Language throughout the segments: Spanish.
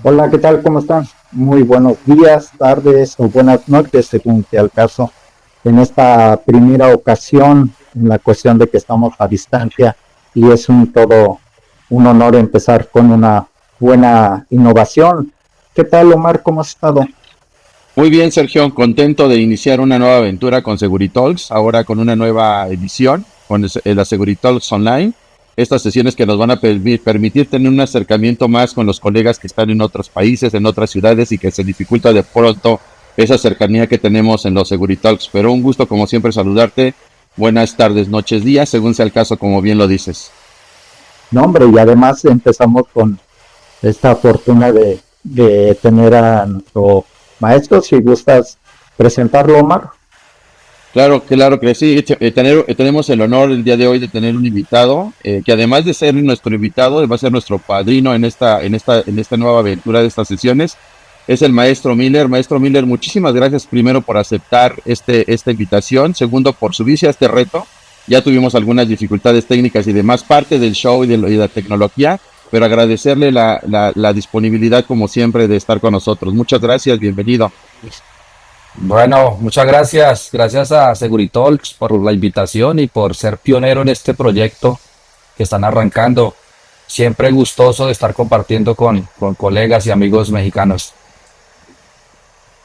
Hola, ¿qué tal? ¿Cómo están? Muy buenos días, tardes o buenas noches, según sea el caso. En esta primera ocasión, en la cuestión de que estamos a distancia y es un honor empezar con una buena innovación. ¿Qué tal, Omar? ¿Cómo has estado? Muy bien, Sergio, contento de iniciar una nueva aventura con Seguritalks, ahora con una nueva edición, con la Seguritalks Online. Estas sesiones que nos van a permitir tener un acercamiento más con los colegas que están en otros países, en otras ciudades y que se dificulta de pronto esa cercanía que tenemos en los Seguritalks. Pero un gusto, como siempre, saludarte. Buenas tardes, noches, días, según sea el caso, como bien lo dices. No, hombre, y además empezamos con esta fortuna de tener a nuestro maestro. Si gustas presentarlo, Omar. Claro que sí. Tenemos el honor el día de hoy de tener un invitado que además de ser nuestro invitado, va a ser nuestro padrino en esta nueva aventura de estas sesiones. Es el maestro Miller. Maestro Miller, muchísimas gracias primero por aceptar esta invitación. Segundo, por subirse a este reto. Ya tuvimos algunas dificultades técnicas y demás, parte del show y de la tecnología, pero agradecerle la disponibilidad como siempre de estar con nosotros. Muchas gracias, bienvenido. Bueno, muchas gracias. Gracias a Seguritalks por la invitación y por ser pionero en este proyecto que están arrancando. Siempre gustoso de estar compartiendo con colegas y amigos mexicanos.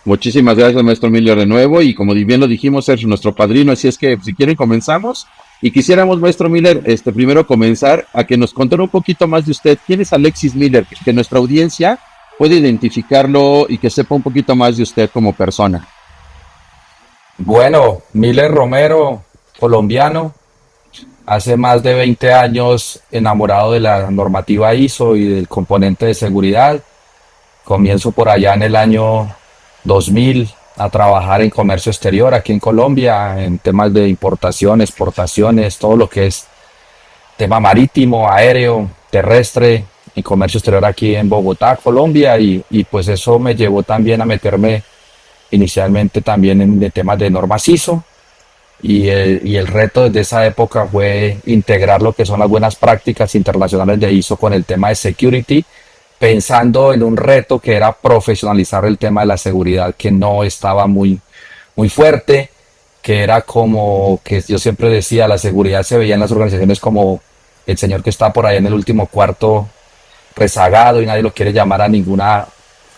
Muchísimas gracias, maestro Emilio, de nuevo. Y como bien lo dijimos, es nuestro padrino. Así es que si quieren, comenzamos. Y quisiéramos, maestro Miller, primero comenzar a que nos contara un poquito más de usted. ¿Quién es Alexis Miller? Que nuestra audiencia puede identificarlo y que sepa un poquito más de usted como persona. Bueno, Miller Romero, colombiano, hace más de 20 años enamorado de la normativa ISO y del componente de seguridad. Comienzo por allá en el año 2000 a trabajar en comercio exterior aquí en Colombia, en temas de importación, exportaciones, todo lo que es tema marítimo, aéreo, terrestre, en comercio exterior aquí en Bogotá, Colombia, y pues eso me llevó también a meterme inicialmente también en de temas de normas ISO, y el reto desde esa época fue integrar lo que son las buenas prácticas internacionales de ISO con el tema de security, pensando en un reto que era profesionalizar el tema de la seguridad, que no estaba muy fuerte, que era como que yo siempre decía, la seguridad se veía en las organizaciones como el señor que está por ahí en el último cuarto rezagado y nadie lo quiere llamar a ninguna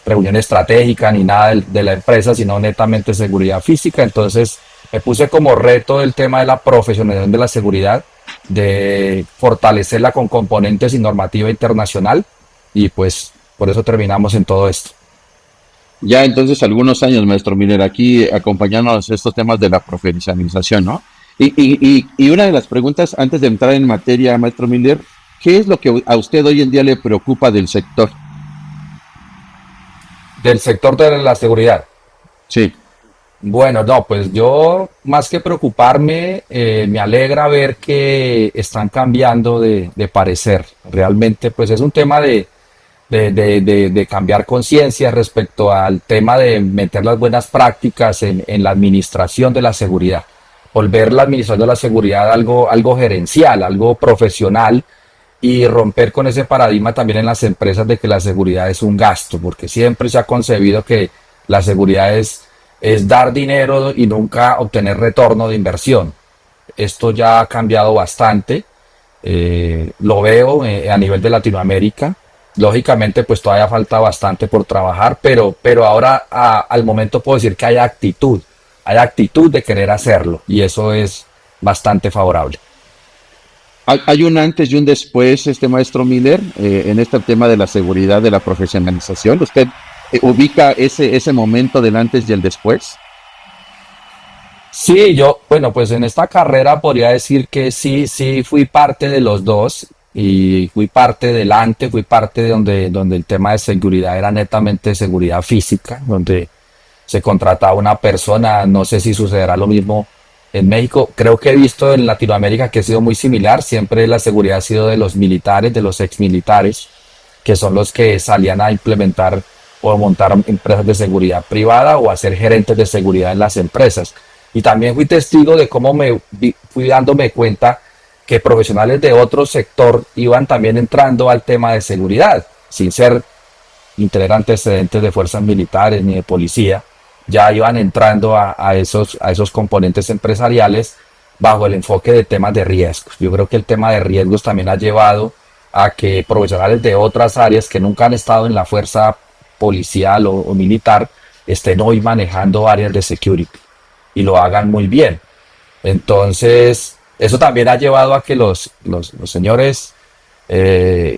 reunión estratégica ni nada de la empresa, sino netamente seguridad física. Entonces me puse como reto el tema de la profesionalización de la seguridad, de fortalecerla con componentes y normativa internacional, y pues por eso terminamos en todo esto. Ya entonces algunos años, maestro Miller, aquí acompañándonos estos temas de la profesionalización, ¿no? Y una de las preguntas antes de entrar en materia, maestro Miller, ¿qué es lo que a usted hoy en día le preocupa del sector? Del sector de la seguridad. Sí. Bueno, no, pues yo más que preocuparme, me alegra ver que están cambiando de parecer. Realmente, pues es un tema de cambiar conciencia respecto al tema de meter las buenas prácticas en la administración de la seguridad. Volver la administración de la seguridad algo gerencial, algo profesional, y romper con ese paradigma también en las empresas de que la seguridad es un gasto, porque siempre se ha concebido que la seguridad es dar dinero y nunca obtener retorno de inversión. Esto ya ha cambiado bastante, lo veo a nivel de Latinoamérica. Lógicamente, pues todavía falta bastante por trabajar, pero ahora al momento puedo decir que hay actitud de querer hacerlo y eso es bastante favorable. Hay un antes y un después, maestro Miller, en este tema de la seguridad, de la profesionalización. ¿Usted ubica ese momento del antes y el después? Sí, yo, bueno, pues en esta carrera podría decir que sí fui parte de los dos y fui parte delante, fui parte de donde el tema de seguridad era netamente seguridad física, donde se contrataba una persona, no sé si sucederá lo mismo en México, creo que he visto en Latinoamérica que ha sido muy similar, siempre la seguridad ha sido de los militares, de los exmilitares, que son los que salían a implementar o montar empresas de seguridad privada o a ser gerentes de seguridad en las empresas. Y también fui testigo de cómo fui dándome cuenta que profesionales de otro sector iban también entrando al tema de seguridad, sin ser sin tener antecedentes de fuerzas militares ni de policía, ya iban entrando a esos componentes empresariales bajo el enfoque de temas de riesgos. Yo creo que el tema de riesgos también ha llevado a que profesionales de otras áreas que nunca han estado en la fuerza policial o militar estén hoy manejando áreas de security y lo hagan muy bien. Entonces, eso también ha llevado a que los señores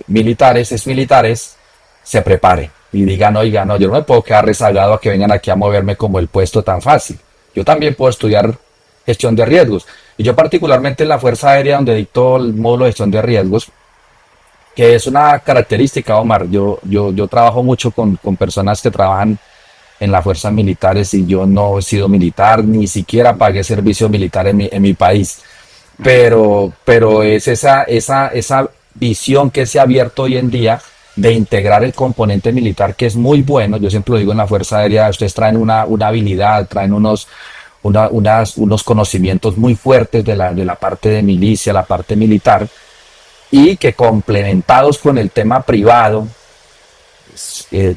militares se preparen y digan, oiga, no, yo no me puedo quedar rezagado a que vengan aquí a moverme como el puesto tan fácil. Yo también puedo estudiar gestión de riesgos. Y yo particularmente en la Fuerza Aérea, donde dicto el módulo de gestión de riesgos, que es una característica, Omar. Yo trabajo mucho con personas que trabajan en las fuerzas militares y yo no he sido militar, ni siquiera pagué servicio militar en mi país. Pero es esa visión que se ha abierto hoy en día de integrar el componente militar, que es muy bueno. Yo siempre lo digo, en la Fuerza Aérea ustedes traen una habilidad, traen unos conocimientos muy fuertes de la parte de milicia, la parte militar, y que complementados con el tema privado,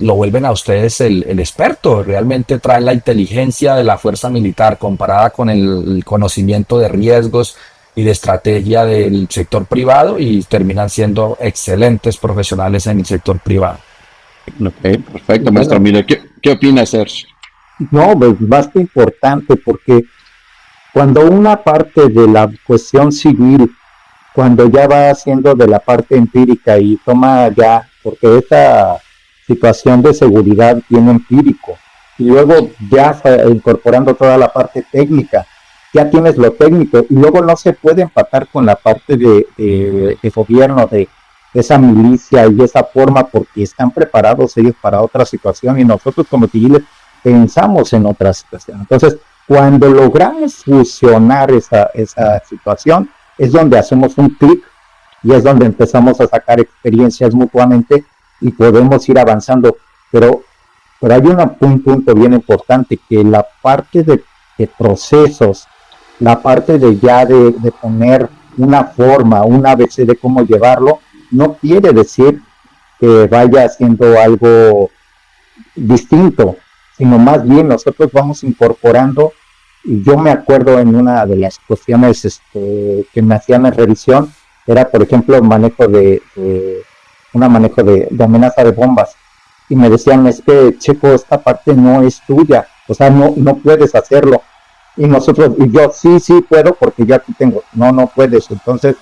lo vuelven a ustedes el experto. Realmente traen la inteligencia de la fuerza militar comparada con el conocimiento de riesgos y de estrategia del sector privado, y terminan siendo excelentes profesionales en el sector privado. Ok, perfecto, maestro Miller. ¿Qué opina, Sergio? No, pues bastante importante, porque cuando una parte de la cuestión civil, cuando ya va haciendo de la parte empírica y toma ya, porque esta situación de seguridad viene empírico, y luego ya incorporando toda la parte técnica, ya tienes lo técnico, y luego no se puede empatar con la parte de gobierno, de esa milicia y esa forma, porque están preparados ellos para otra situación, y nosotros como civiles pensamos en otra situación. Entonces, cuando logramos fusionar esa situación, es donde hacemos un clic y es donde empezamos a sacar experiencias mutuamente y podemos ir avanzando. Pero hay un punto bien importante, que la parte de procesos, la parte de ya de poner una forma, un ABC de cómo llevarlo, no quiere decir que vaya haciendo algo distinto, sino más bien nosotros vamos incorporando. Y yo me acuerdo en una de las cuestiones que me hacían en revisión, era por ejemplo el manejo de amenaza de bombas, y me decían, es que Checo, esta parte no es tuya, o sea, no puedes hacerlo. Y yo sí puedo, porque yo aquí tengo. No puedes. Entonces,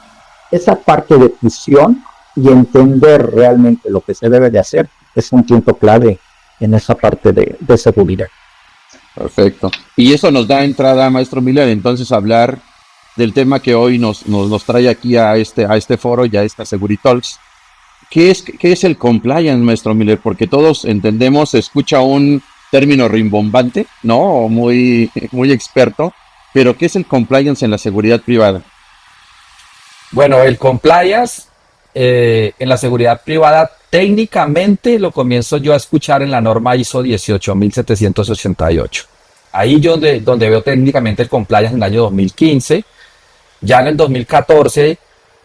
esa parte de fusión y entender realmente lo que se debe de hacer es un punto clave en esa parte de seguridad. Perfecto. Y eso nos da entrada, maestro Miller, entonces a hablar del tema que hoy nos trae aquí a este foro y a esta Seguritalks. ¿Qué es el compliance, maestro Miller? Porque todos entendemos, se escucha un término rimbombante, ¿no? Muy experto, pero ¿qué es el compliance en la seguridad privada? Bueno, el compliance en la seguridad privada técnicamente lo comienzo yo a escuchar en la norma ISO 18788. Ahí yo donde veo técnicamente el compliance en el año 2015. Ya en el 2014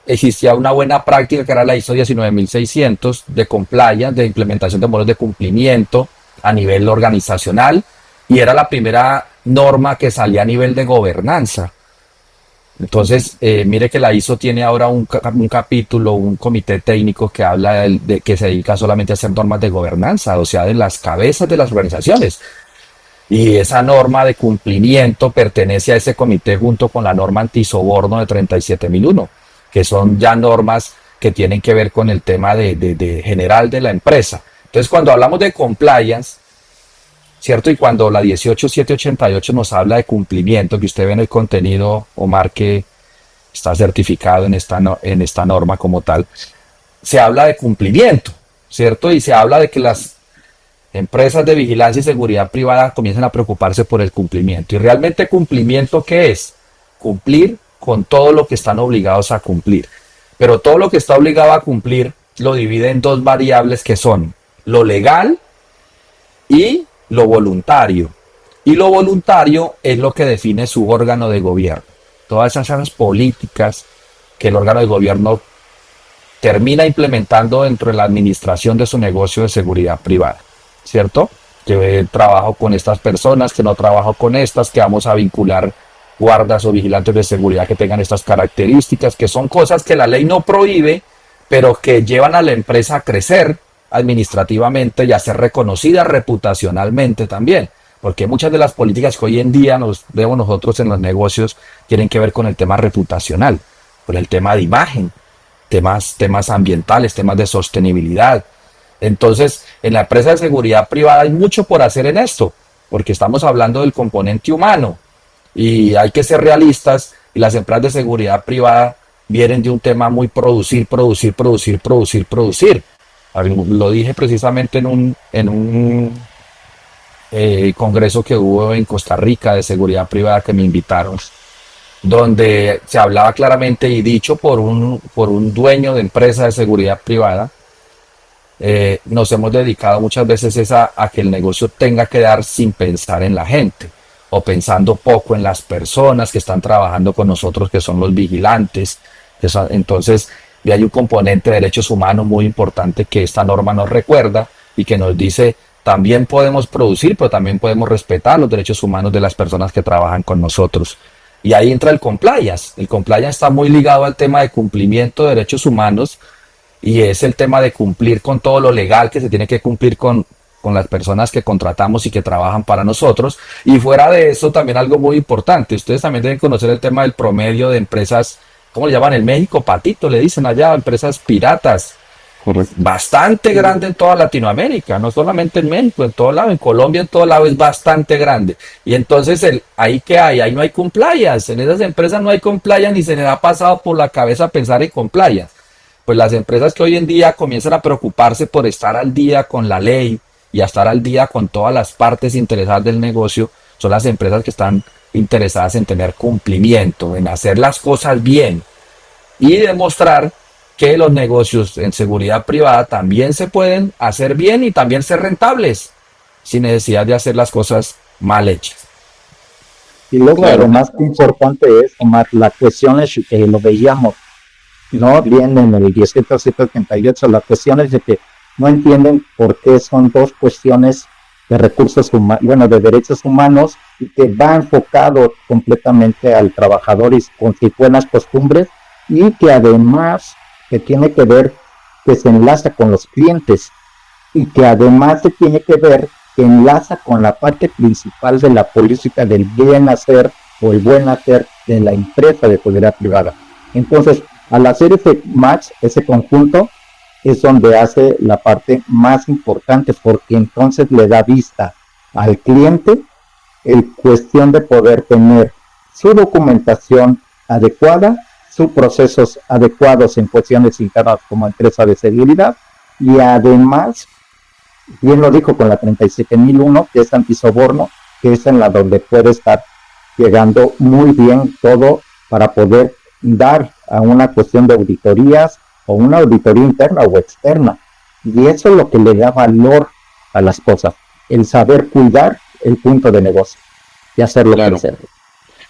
existía una buena práctica que era la ISO 19600 de compliance, de implementación de modelos de cumplimiento a nivel organizacional, y era la primera norma que salía a nivel de gobernanza. Entonces, mire que la ISO tiene ahora un capítulo, un comité técnico que habla de que se dedica solamente a hacer normas de gobernanza, o sea, de las cabezas de las organizaciones. Y esa norma de cumplimiento pertenece a ese comité junto con la norma antisoborno de 37001, que son ya normas que tienen que ver con el tema de general de la empresa. Entonces, cuando hablamos de compliance, ¿cierto? Y cuando la 18788 nos habla de cumplimiento, que usted ve en el contenido, Omar, que está certificado en esta norma como tal, se habla de cumplimiento, ¿cierto? Y se habla de que las empresas de vigilancia y seguridad privada comiencen a preocuparse por el cumplimiento. ¿Y realmente cumplimiento qué es? Cumplir con todo lo que están obligados a cumplir. Pero todo lo que está obligado a cumplir lo divide en dos variables, que son lo legal y lo voluntario. Y lo voluntario es lo que define su órgano de gobierno. Todas esas políticas que el órgano de gobierno termina implementando dentro de la administración de su negocio de seguridad privada, ¿cierto? Que trabajo con estas personas, que no trabajo con estas, que vamos a vincular guardas o vigilantes de seguridad que tengan estas características, que son cosas que la ley no prohíbe, pero que llevan a la empresa a crecer administrativamente y a ser reconocida reputacionalmente también. Porque muchas de las políticas que hoy en día nos vemos nosotros en los negocios tienen que ver con el tema reputacional, con el tema de imagen, temas ambientales, temas de sostenibilidad. Entonces, en la empresa de seguridad privada hay mucho por hacer en esto, porque estamos hablando del componente humano y hay que ser realistas, y las empresas de seguridad privada vienen de un tema muy producir, producir, producir, producir, producir. Lo dije precisamente en un congreso que hubo en Costa Rica de seguridad privada que me invitaron, donde se hablaba claramente y dicho por un dueño de empresa de seguridad privada. Nos hemos dedicado muchas veces a que el negocio tenga que dar sin pensar en la gente o pensando poco en las personas que están trabajando con nosotros, que son los vigilantes. Entonces, hay un componente de derechos humanos muy importante que esta norma nos recuerda y que nos dice: también podemos producir, pero también podemos respetar los derechos humanos de las personas que trabajan con nosotros. Y ahí entra el compliance. El compliance está muy ligado al tema de cumplimiento de derechos humanos, y es el tema de cumplir con todo lo legal que se tiene que cumplir con las personas que contratamos y que trabajan para nosotros. Y fuera de eso, también algo muy importante, ustedes también deben conocer el tema del promedio de empresas, ¿cómo le llaman en México? Patito, le dicen allá, empresas piratas. Correcto. Bastante grande en toda Latinoamérica, no solamente en México, en todo lado, en Colombia, en todo lado es bastante grande. Y entonces, ahí que ahí no hay compliance, en esas empresas no hay compliance, ni se les ha pasado por la cabeza pensar en compliance. Pues las empresas que hoy en día comienzan a preocuparse por estar al día con la ley y a estar al día con todas las partes interesadas del negocio, son las empresas que están interesadas en tener cumplimiento, en hacer las cosas bien y demostrar que los negocios en seguridad privada también se pueden hacer bien y también ser rentables, sin necesidad de hacer las cosas mal hechas. Y luego, Claro. además, qué importante es, Omar, la cuestión es, lo veíamos, ¿no? Bien en el 1778, la cuestión es de que no entienden por qué son dos cuestiones de recursos humanos, bueno, de derechos humanos, y que va enfocado completamente al trabajador y con sus buenas costumbres, y que además que tiene que ver, que se enlaza con los clientes, y que además se tiene que ver que enlaza con la parte principal de la política del bien hacer o el buen hacer de la empresa de seguridad privada. Entonces, al hacer ese match, ese conjunto, es donde hace la parte más importante, porque entonces le da vista al cliente en cuestión de poder tener su documentación adecuada, sus procesos adecuados en cuestiones internas como empresa de seguridad, y además, bien lo dijo con la 37001, que es antisoborno, que es en la donde puede estar llegando muy bien todo para poder dar a una cuestión de auditorías o una auditoría interna o externa. Y eso es lo que le da valor a las cosas, el saber cuidar el punto de negocio y hacerlo Claro. crecer.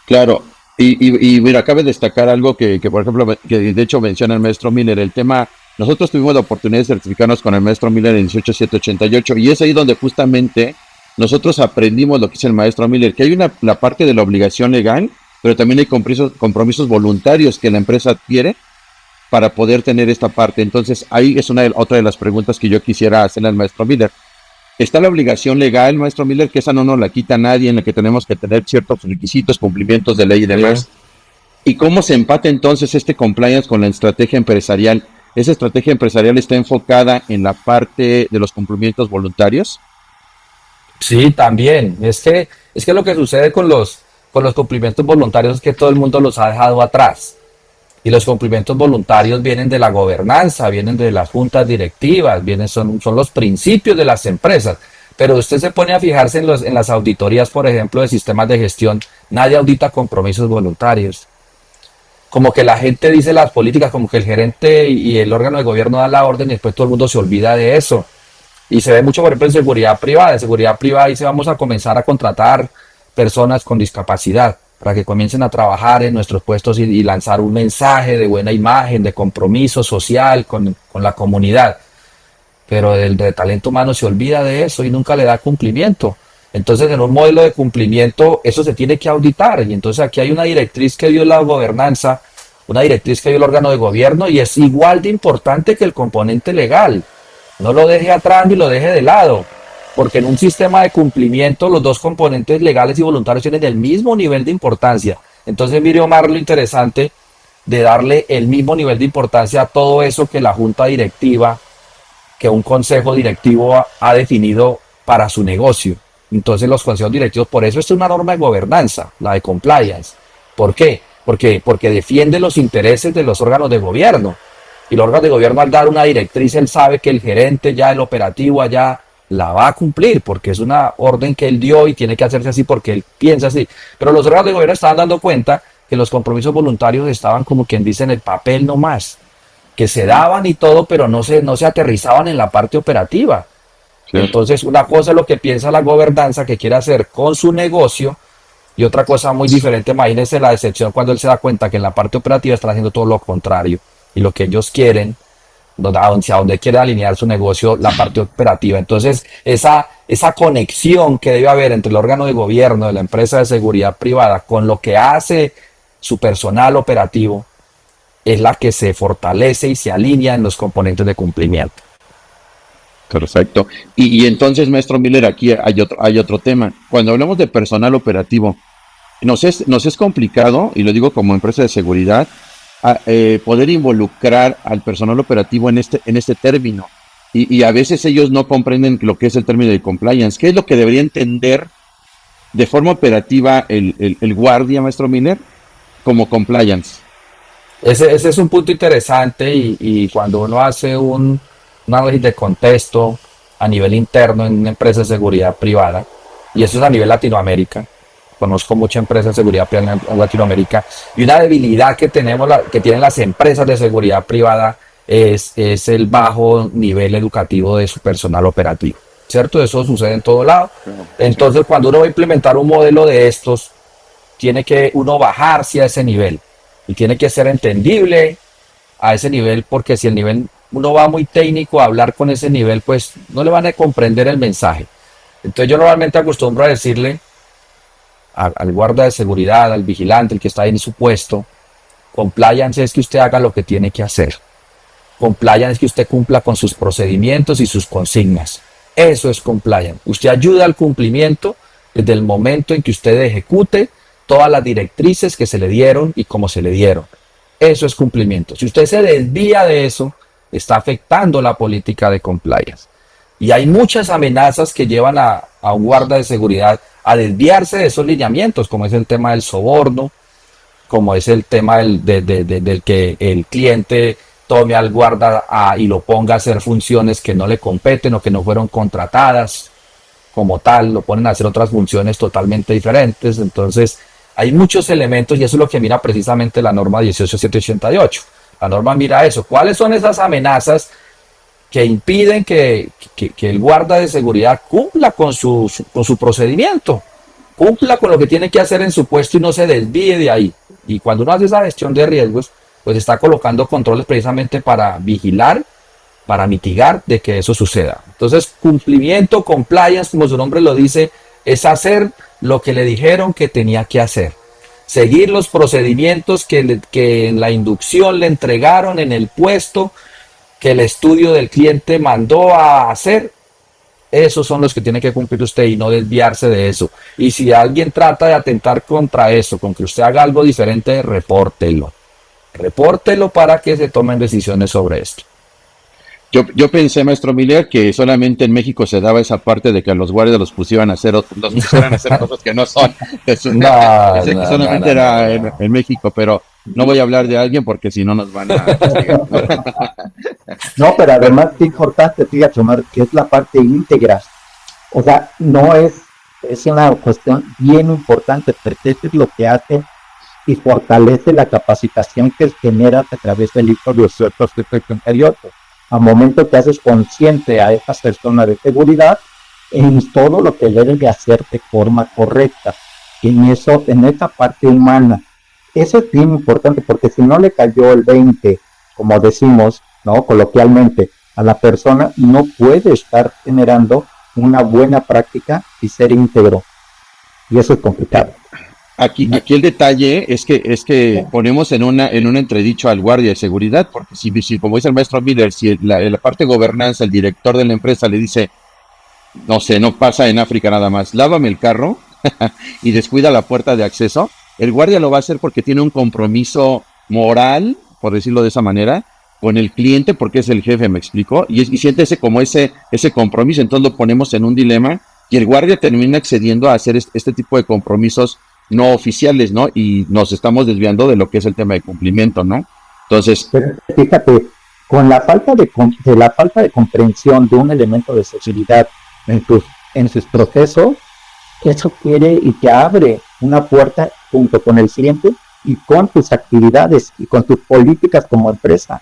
Claro, y mira, cabe destacar algo que, por ejemplo, que de hecho menciona el maestro Miller, el tema, nosotros tuvimos la oportunidad de certificarnos con el maestro Miller en 18788, y es ahí donde justamente nosotros aprendimos lo que dice el maestro Miller, que hay la parte de la obligación legal, pero también hay compromisos voluntarios que la empresa adquiere para poder tener esta parte. Entonces, ahí es otra de las preguntas que yo quisiera hacerle al maestro Miller. Está la obligación legal, maestro Miller, que esa no nos la quita nadie, en la que tenemos que tener ciertos requisitos, cumplimientos de ley y demás. ¿Y cómo se empata entonces este compliance con la estrategia empresarial? ¿Esa estrategia empresarial está enfocada en la parte de los cumplimientos voluntarios? Sí, también. Es que lo que sucede con los cumplimientos voluntarios es que todo el mundo los ha dejado atrás. Y los cumplimientos voluntarios vienen de la gobernanza, vienen de las juntas directivas, son los principios de las empresas. Pero usted se pone a fijarse en las auditorías, por ejemplo, de sistemas de gestión, nadie audita compromisos voluntarios. Como que la gente dice las políticas, como que el gerente y el órgano de gobierno da la orden y después todo el mundo se olvida de eso. Y se ve mucho, por ejemplo, en seguridad privada. En seguridad privada dice: vamos a comenzar a contratar personas con discapacidad. para que comiencen a trabajar en nuestros puestos y lanzar un mensaje de buena imagen, de compromiso social con la comunidad. Pero el de talento humano se olvida de eso y nunca le da cumplimiento. Entonces, en un modelo de cumplimiento, eso se tiene que auditar. Y entonces aquí hay una directriz que dio la gobernanza, una directriz que dio el órgano de gobierno, y es igual de importante que el componente legal. No lo deje atrás ni lo deje de lado, porque en un sistema de cumplimiento los dos componentes legales y voluntarios tienen el mismo nivel de importancia. Entonces, mire, Omar, lo interesante de darle el mismo nivel de importancia a todo eso que la junta directiva, que un consejo directivo ha definido para su negocio. Entonces los consejos directivos, por eso es una norma de gobernanza, la de compliance. ¿Por qué? Porque defiende los intereses de los órganos de gobierno. Y los órganos de gobierno, al dar una directriz, él sabe que el gerente ya, el operativo allá, la va a cumplir, porque es una orden que él dio y tiene que hacerse así porque él piensa así. Pero los órganos de gobierno estaban dando cuenta que los compromisos voluntarios estaban, como quien dice, en el papel nomás, que se daban y todo, pero no se aterrizaban en la parte operativa. Sí. Entonces, una cosa es lo que piensa la gobernanza que quiere hacer con su negocio, y otra cosa muy diferente, imagínense la decepción cuando él se da cuenta que en la parte operativa están haciendo todo lo contrario, y lo que ellos quieren, hacia donde quiere alinear su negocio, la parte operativa. Entonces, esa conexión que debe haber entre el órgano de gobierno de la empresa de seguridad privada con lo que hace su personal operativo, es la que se fortalece y se alinea en los componentes de cumplimiento. Perfecto. Y entonces, maestro Miller, aquí hay otro tema. Cuando hablamos de personal operativo, nos es complicado, y lo digo como empresa de seguridad, poder involucrar al personal operativo en este término. Y a veces ellos no comprenden lo que es el término de compliance. ¿Qué es lo que debería entender de forma operativa el guardia, maestro Miller, como compliance? Ese es un punto interesante, y cuando uno hace un análisis de contexto a nivel interno en una empresa de seguridad privada, y eso es a nivel Latinoamérica, conozco muchas empresas de seguridad privada en Latinoamérica, y una debilidad que que tienen las empresas de seguridad privada es el bajo nivel educativo de su personal operativo, ¿cierto? Eso sucede en todo lado. Entonces, cuando uno va a implementar un modelo de estos, tiene que uno bajarse a ese nivel, y tiene que ser entendible a ese nivel, porque si el nivel uno va muy técnico a hablar con ese nivel, pues no le van a comprender el mensaje. Entonces yo normalmente acostumbro a decirle al guarda de seguridad, al vigilante, el que está en su puesto, compliance es que usted haga lo que tiene que hacer. Compliance es que usted cumpla con sus procedimientos y sus consignas. Eso es compliance. Usted ayuda al cumplimiento desde el momento en que usted ejecute todas las directrices que se le dieron y cómo se le dieron. Eso es cumplimiento. Si usted se desvía de eso, está afectando la política de compliance. Y hay muchas amenazas que llevan a un guarda de seguridad a desviarse de esos lineamientos, como es el tema del soborno, como es el tema del que el cliente tome al guarda y lo ponga a hacer funciones que no le competen o que no fueron contratadas como tal, lo ponen a hacer otras funciones totalmente diferentes. Entonces, hay muchos elementos, y eso es lo que mira precisamente la norma 18788. La norma mira eso. ¿Cuáles son esas amenazas que impiden que el guarda de seguridad cumpla con su procedimiento? Cumpla con lo que tiene que hacer en su puesto y no se desvíe de ahí. Y cuando uno hace esa gestión de riesgos, pues está colocando controles precisamente para vigilar, para mitigar de que eso suceda. Entonces, cumplimiento, compliance, como su nombre lo dice, es hacer lo que le dijeron que tenía que hacer. Seguir los procedimientos que en la inducción le entregaron en el puesto, que el estudio del cliente mandó a hacer. Esos son los que tiene que cumplir usted y no desviarse de eso. Y si alguien trata de atentar contra eso, con que usted haga algo diferente, repórtelo. Repórtelo para que se tomen decisiones sobre esto. Yo pensé, maestro Miller, que solamente en México se daba esa parte de que a los guardias los pusieran a hacer cosas que no son. Solamente era en México, pero no voy a hablar de alguien porque si no nos van a... No, pero además es importante, fíjate, Omar, que es la parte íntegra. O sea, no es una cuestión bien importante, pero eso es lo que hace y fortalece la capacitación que generas a través del libro de ciertos periodos. Al momento que haces consciente a esa persona de seguridad en todo lo que debe de hacer de forma correcta. en esa parte humana. Eso es bien importante porque si no le cayó el 20, como decimos, ¿no? Coloquialmente, a la persona no puede estar generando una buena práctica y ser íntegro. Y eso es complicado. Aquí el detalle es que ponemos en un entredicho al guardia de seguridad, porque si como dice el maestro Miller, si la parte de gobernanza, el director de la empresa le dice, no sé, no pasa en África nada más, lávame el carro y descuida la puerta de acceso, el guardia lo va a hacer porque tiene un compromiso moral, por decirlo de esa manera, con el cliente, porque es el jefe, me explicó, y siente ese compromiso, entonces lo ponemos en un dilema, y el guardia termina accediendo a hacer este tipo de compromisos no oficiales, ¿no? Y nos estamos desviando de lo que es el tema de cumplimiento, ¿no? Entonces, Pero fíjate, con la falta de comprensión de un elemento de seguridad en sus procesos, eso quiere y te abre una puerta junto con el cliente y con tus actividades y con tus políticas como empresa.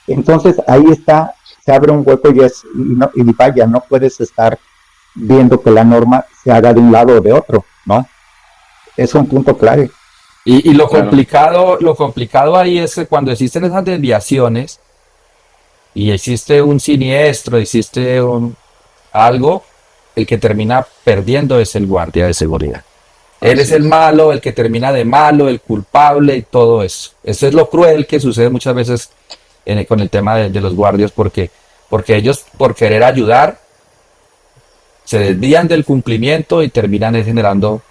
Entonces ahí está, se abre un hueco y vaya, no puedes estar viendo que la norma se haga de un lado o de otro, ¿no? Es un punto clave. Y claro, lo complicado ahí es que cuando existen esas desviaciones y existe un siniestro, algo, el que termina perdiendo es el guardia de seguridad. Él es así el es. malo, el que termina de malo, el culpable y todo eso. Eso es lo cruel que sucede muchas veces con el tema de los guardias, porque ellos por querer ayudar se desvían del cumplimiento y terminan generando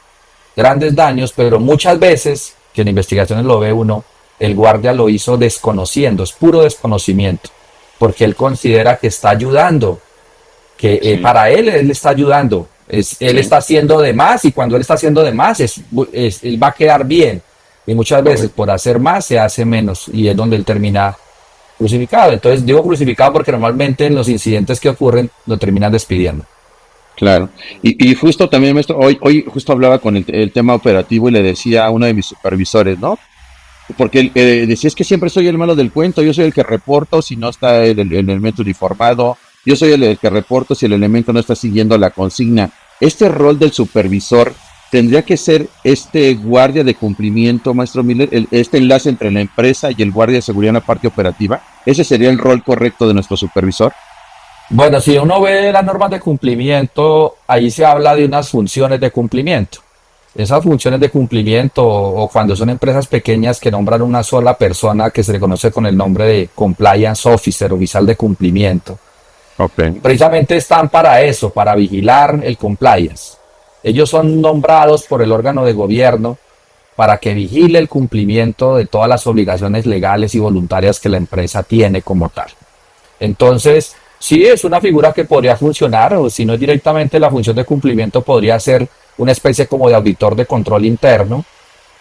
grandes daños, pero muchas veces, que en investigaciones lo ve uno, el guardia lo hizo desconociendo, es puro desconocimiento, porque él considera que está ayudando, que Sí, para él está ayudando, él sí, está haciendo de más y cuando él está haciendo de más, él va a quedar bien. Y muchas veces correcto. por hacer más se hace menos y es donde él termina crucificado. Entonces digo crucificado porque normalmente en los incidentes que ocurren lo terminan despidiendo. Claro. Y justo también, maestro, hoy justo hablaba con el tema operativo y le decía a uno de mis supervisores, ¿no? Porque él, decía, es que siempre soy el malo del cuento, yo soy el que reporto si no está el elemento uniformado, yo soy el que reporto si el elemento no está siguiendo la consigna. Este rol del supervisor tendría que ser este guardia de cumplimiento, maestro Miller, este enlace entre la empresa y el guardia de seguridad en la parte operativa. Ese sería el rol correcto de nuestro supervisor. Bueno, si uno ve las normas de cumplimiento, ahí se habla de unas funciones de cumplimiento. Esas funciones de cumplimiento o cuando son empresas pequeñas que nombran una sola persona que se le conoce con el nombre de compliance officer, oficial de cumplimiento, Ok. precisamente están para eso, para vigilar el compliance. Ellos son nombrados por el órgano de gobierno para que vigile el cumplimiento de todas las obligaciones legales y voluntarias que la empresa tiene como tal. Entonces, sí es una figura que podría funcionar, o si no es directamente la función de cumplimiento, podría ser una especie como de auditor de control interno,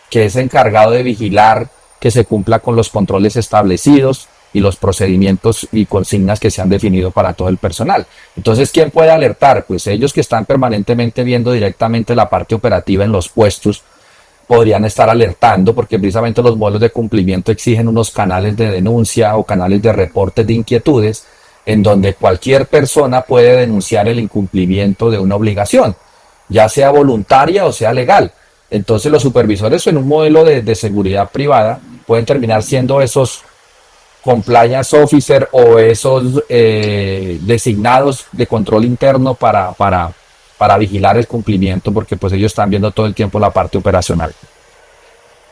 que es encargado de vigilar que se cumpla con los controles establecidos y los procedimientos y consignas que se han definido para todo el personal. Entonces, ¿quién puede alertar? Pues ellos que están permanentemente viendo directamente la parte operativa en los puestos, podrían estar alertando porque precisamente los modelos de cumplimiento exigen unos canales de denuncia o canales de reportes de inquietudes en donde cualquier persona puede denunciar el incumplimiento de una obligación, ya sea voluntaria o sea legal. Entonces los supervisores en un modelo de seguridad privada pueden terminar siendo esos compliance officer o esos designados de control interno para vigilar el cumplimiento porque pues ellos están viendo todo el tiempo la parte operacional.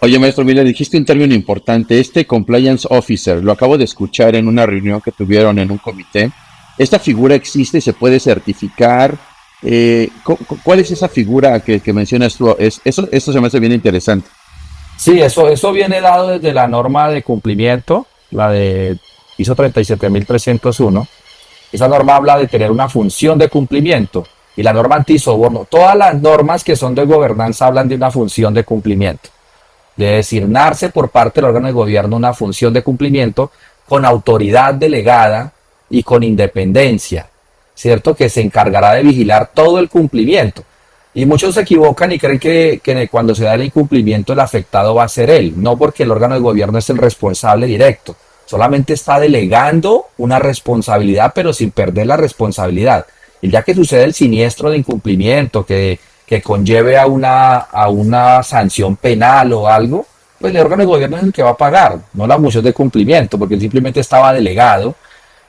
Oye, maestro Miller, dijiste un término importante, este compliance officer, lo acabo de escuchar en una reunión que tuvieron en un comité. ¿Esta figura existe y se puede certificar? ¿Cuál es esa figura que mencionas tú? Eso se me hace bien interesante. Sí, eso viene dado desde la norma de cumplimiento, la de ISO 37301. Esa norma habla de tener una función de cumplimiento y la norma antisoborno. Todas las normas que son de gobernanza hablan de una función de cumplimiento, de designarse por parte del órgano de gobierno una función de cumplimiento con autoridad delegada y con independencia, ¿cierto? Que se encargará de vigilar todo el cumplimiento. Y muchos se equivocan y creen que cuando se da el incumplimiento el afectado va a ser él, no porque el órgano de gobierno es el responsable directo, solamente está delegando una responsabilidad pero sin perder la responsabilidad. Y ya que sucede el siniestro de incumplimiento, que que conlleve a una sanción penal o algo, pues el órgano de gobierno es el que va a pagar, no la función de cumplimiento, porque él simplemente estaba delegado,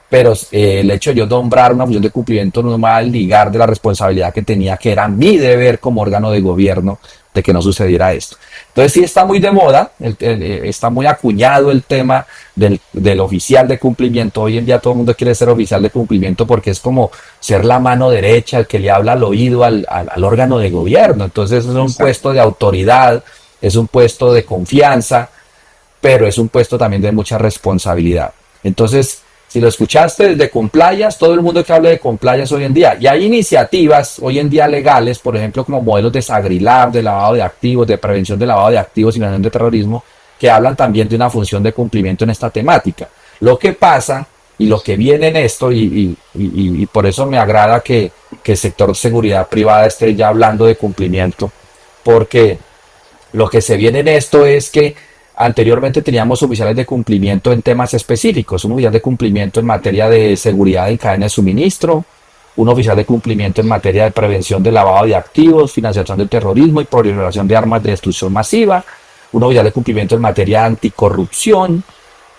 pero el hecho de yo nombrar una función de cumplimiento no me va a ligar de la responsabilidad que tenía, que era mi deber como órgano de gobierno, de que no sucediera esto. Entonces sí está muy de moda, está muy acuñado el tema del oficial de cumplimiento. Hoy en día todo el mundo quiere ser oficial de cumplimiento porque es como ser la mano derecha, el que le habla al oído al órgano de gobierno. Entonces es un puesto de autoridad, es un puesto de confianza, pero es un puesto también de mucha responsabilidad. Entonces, si lo escuchaste desde Compliance, todo el mundo que hable de Compliance hoy en día, y hay iniciativas hoy en día legales, por ejemplo, como modelos de SagriLab, de lavado de activos, de prevención de lavado de activos y prevención de terrorismo, que hablan también de una función de cumplimiento en esta temática. Lo que pasa y lo que viene en esto, y por eso me agrada que el sector seguridad privada esté ya hablando de cumplimiento, porque lo que se viene en esto es que anteriormente teníamos oficiales de cumplimiento en temas específicos, un oficial de cumplimiento en materia de seguridad en cadena de suministro, un oficial de cumplimiento en materia de prevención de lavado de activos, financiación del terrorismo y proliferación de armas de destrucción masiva, un oficial de cumplimiento en materia anticorrupción,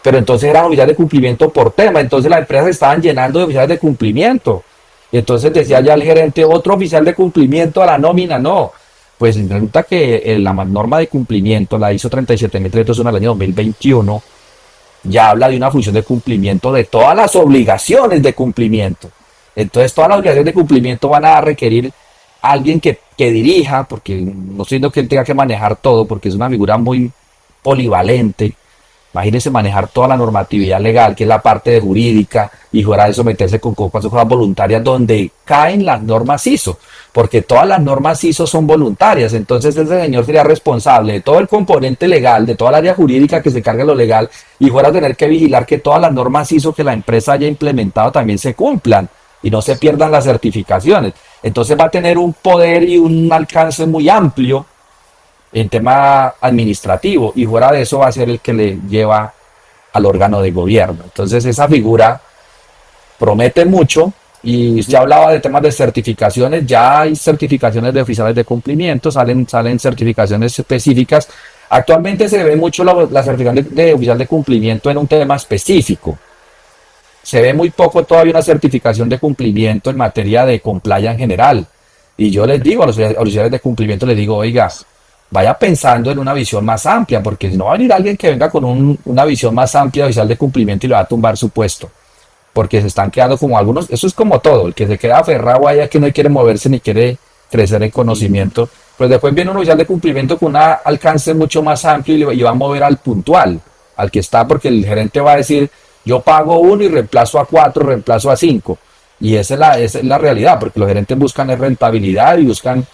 pero entonces eran oficiales de cumplimiento por tema, entonces las empresas estaban llenando de oficiales de cumplimiento, y entonces decía ya el gerente, otro oficial de cumplimiento a la nómina, no. Pues resulta que la norma de cumplimiento, la ISO 37301 del año 2021, ya habla de una función de cumplimiento de todas las obligaciones de cumplimiento. Entonces todas las obligaciones de cumplimiento van a requerir a alguien que dirija, porque no estoy diciendo que él tenga que manejar todo, porque es una figura muy polivalente. Imagínense manejar toda la normatividad legal, que es la parte de jurídica, y fuera de someterse con cosas voluntarias donde caen las normas ISO, porque todas las normas ISO son voluntarias. Entonces ese señor sería responsable de todo el componente legal, de toda el área jurídica que se encarga de lo legal, y fuera a tener que vigilar que todas las normas ISO que la empresa haya implementado también se cumplan y no se pierdan las certificaciones. Entonces va a tener un poder y un alcance muy amplio en tema administrativo, y fuera de eso va a ser el que le lleva al órgano de gobierno. Entonces esa figura promete mucho. Y usted hablaba de temas de certificaciones, ya hay certificaciones de oficiales de cumplimiento, salen certificaciones específicas. Actualmente se ve mucho la certificación de oficial de cumplimiento en un tema específico. Se ve muy poco todavía una certificación de cumplimiento en materia de compliance en general. Y yo les digo a los oficiales de cumplimiento, les digo, oiga, vaya pensando en una visión más amplia, porque si no va a venir alguien que venga con una visión más amplia de oficial de cumplimiento y le va a tumbar su puesto, porque se están quedando como algunos. Eso es como todo, el que se queda aferrado allá, que no quiere moverse ni quiere crecer en conocimiento, pues después viene un oficial de cumplimiento con un alcance mucho más amplio y va a mover al puntual, al que está, porque el gerente va a decir, yo pago uno y reemplazo a 4, reemplazo a 5, y esa es la realidad, porque los gerentes buscan es rentabilidad y buscan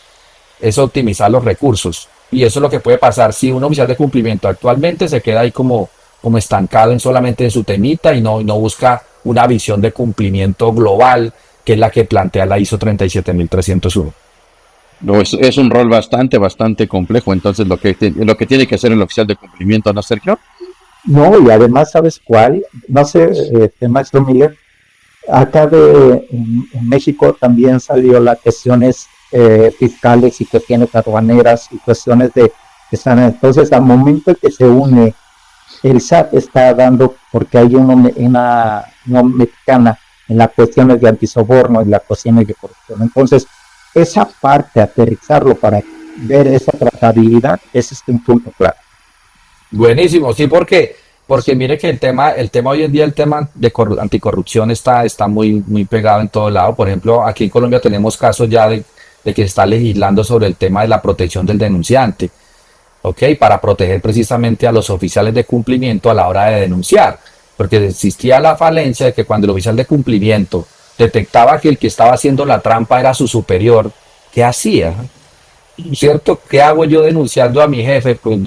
es optimizar los recursos. Y eso es lo que puede pasar si un oficial de cumplimiento actualmente se queda ahí como estancado en solamente en su temita y no busca una visión de cumplimiento global, que es la que plantea la ISO 37301. No, es un rol bastante complejo. Entonces lo que tiene que hacer el oficial de cumplimiento, ¿no, Sergio? No, y además, ¿sabes cuál? No sé, maestro Miller, acá en México también salió las cuestiones fiscales y cuestiones aduaneras y cuestiones que están. Entonces, al momento que se une, el SAT está dando, porque hay una mexicana en las cuestiones de antisoborno y las cuestiones de corrupción. Entonces, esa parte, aterrizarlo para ver esa trazabilidad, ese es un punto claro. Buenísimo, sí, porque mire que el tema hoy en día, el tema de anticorrupción está muy pegado en todo lado. Por ejemplo, aquí en Colombia tenemos casos ya de que se está legislando sobre el tema de la protección del denunciante, ¿ok? Para proteger precisamente a los oficiales de cumplimiento a la hora de denunciar, porque existía la falencia de que cuando el oficial de cumplimiento detectaba que el que estaba haciendo la trampa era su superior, ¿qué hacía? ¿Cierto? ¿Qué hago yo denunciando a mi jefe? Pues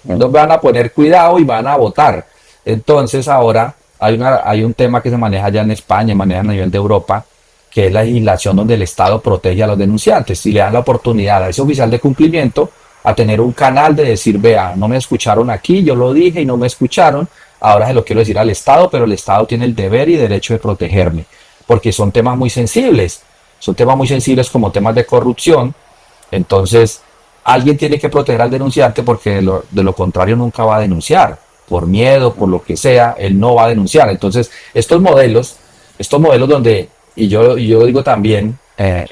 nos van a poner cuidado y van a votar. Entonces ahora hay un tema que se maneja ya en España, maneja a nivel de Europa, que es la legislación donde el Estado protege a los denunciantes y le dan la oportunidad a ese oficial de cumplimiento a tener un canal de decir, vea, no me escucharon aquí, yo lo dije y no me escucharon, ahora se lo quiero decir al Estado, pero el Estado tiene el deber y derecho de protegerme, porque son temas muy sensibles como temas de corrupción, Entonces, alguien tiene que proteger al denunciante porque de lo contrario nunca va a denunciar. Por miedo, por lo que sea, él no va a denunciar. Entonces, estos modelos donde, y yo digo también,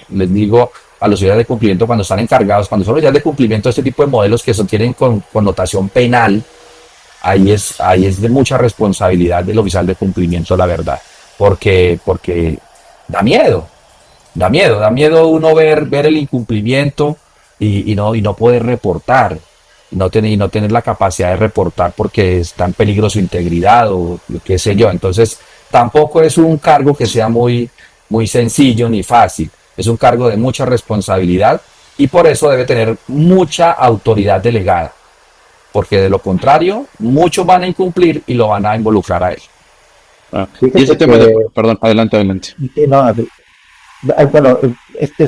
les digo a los oficiales de cumplimiento cuando están encargados, cuando son oficiales de cumplimiento, este tipo de modelos que tienen connotación penal, ahí es de mucha responsabilidad del oficial de cumplimiento, la verdad. Porque da miedo, da miedo uno ver el incumplimiento y no poder reportar, y no tener la capacidad de reportar porque está en peligro su integridad o qué sé yo. Entonces, tampoco es un cargo que sea muy, muy sencillo ni fácil. Es un cargo de mucha responsabilidad y por eso debe tener mucha autoridad delegada, porque de lo contrario, muchos van a incumplir y lo van a involucrar a él. Y ese Fíjate tema de, que, perdón, adelante, adelante. no, bueno,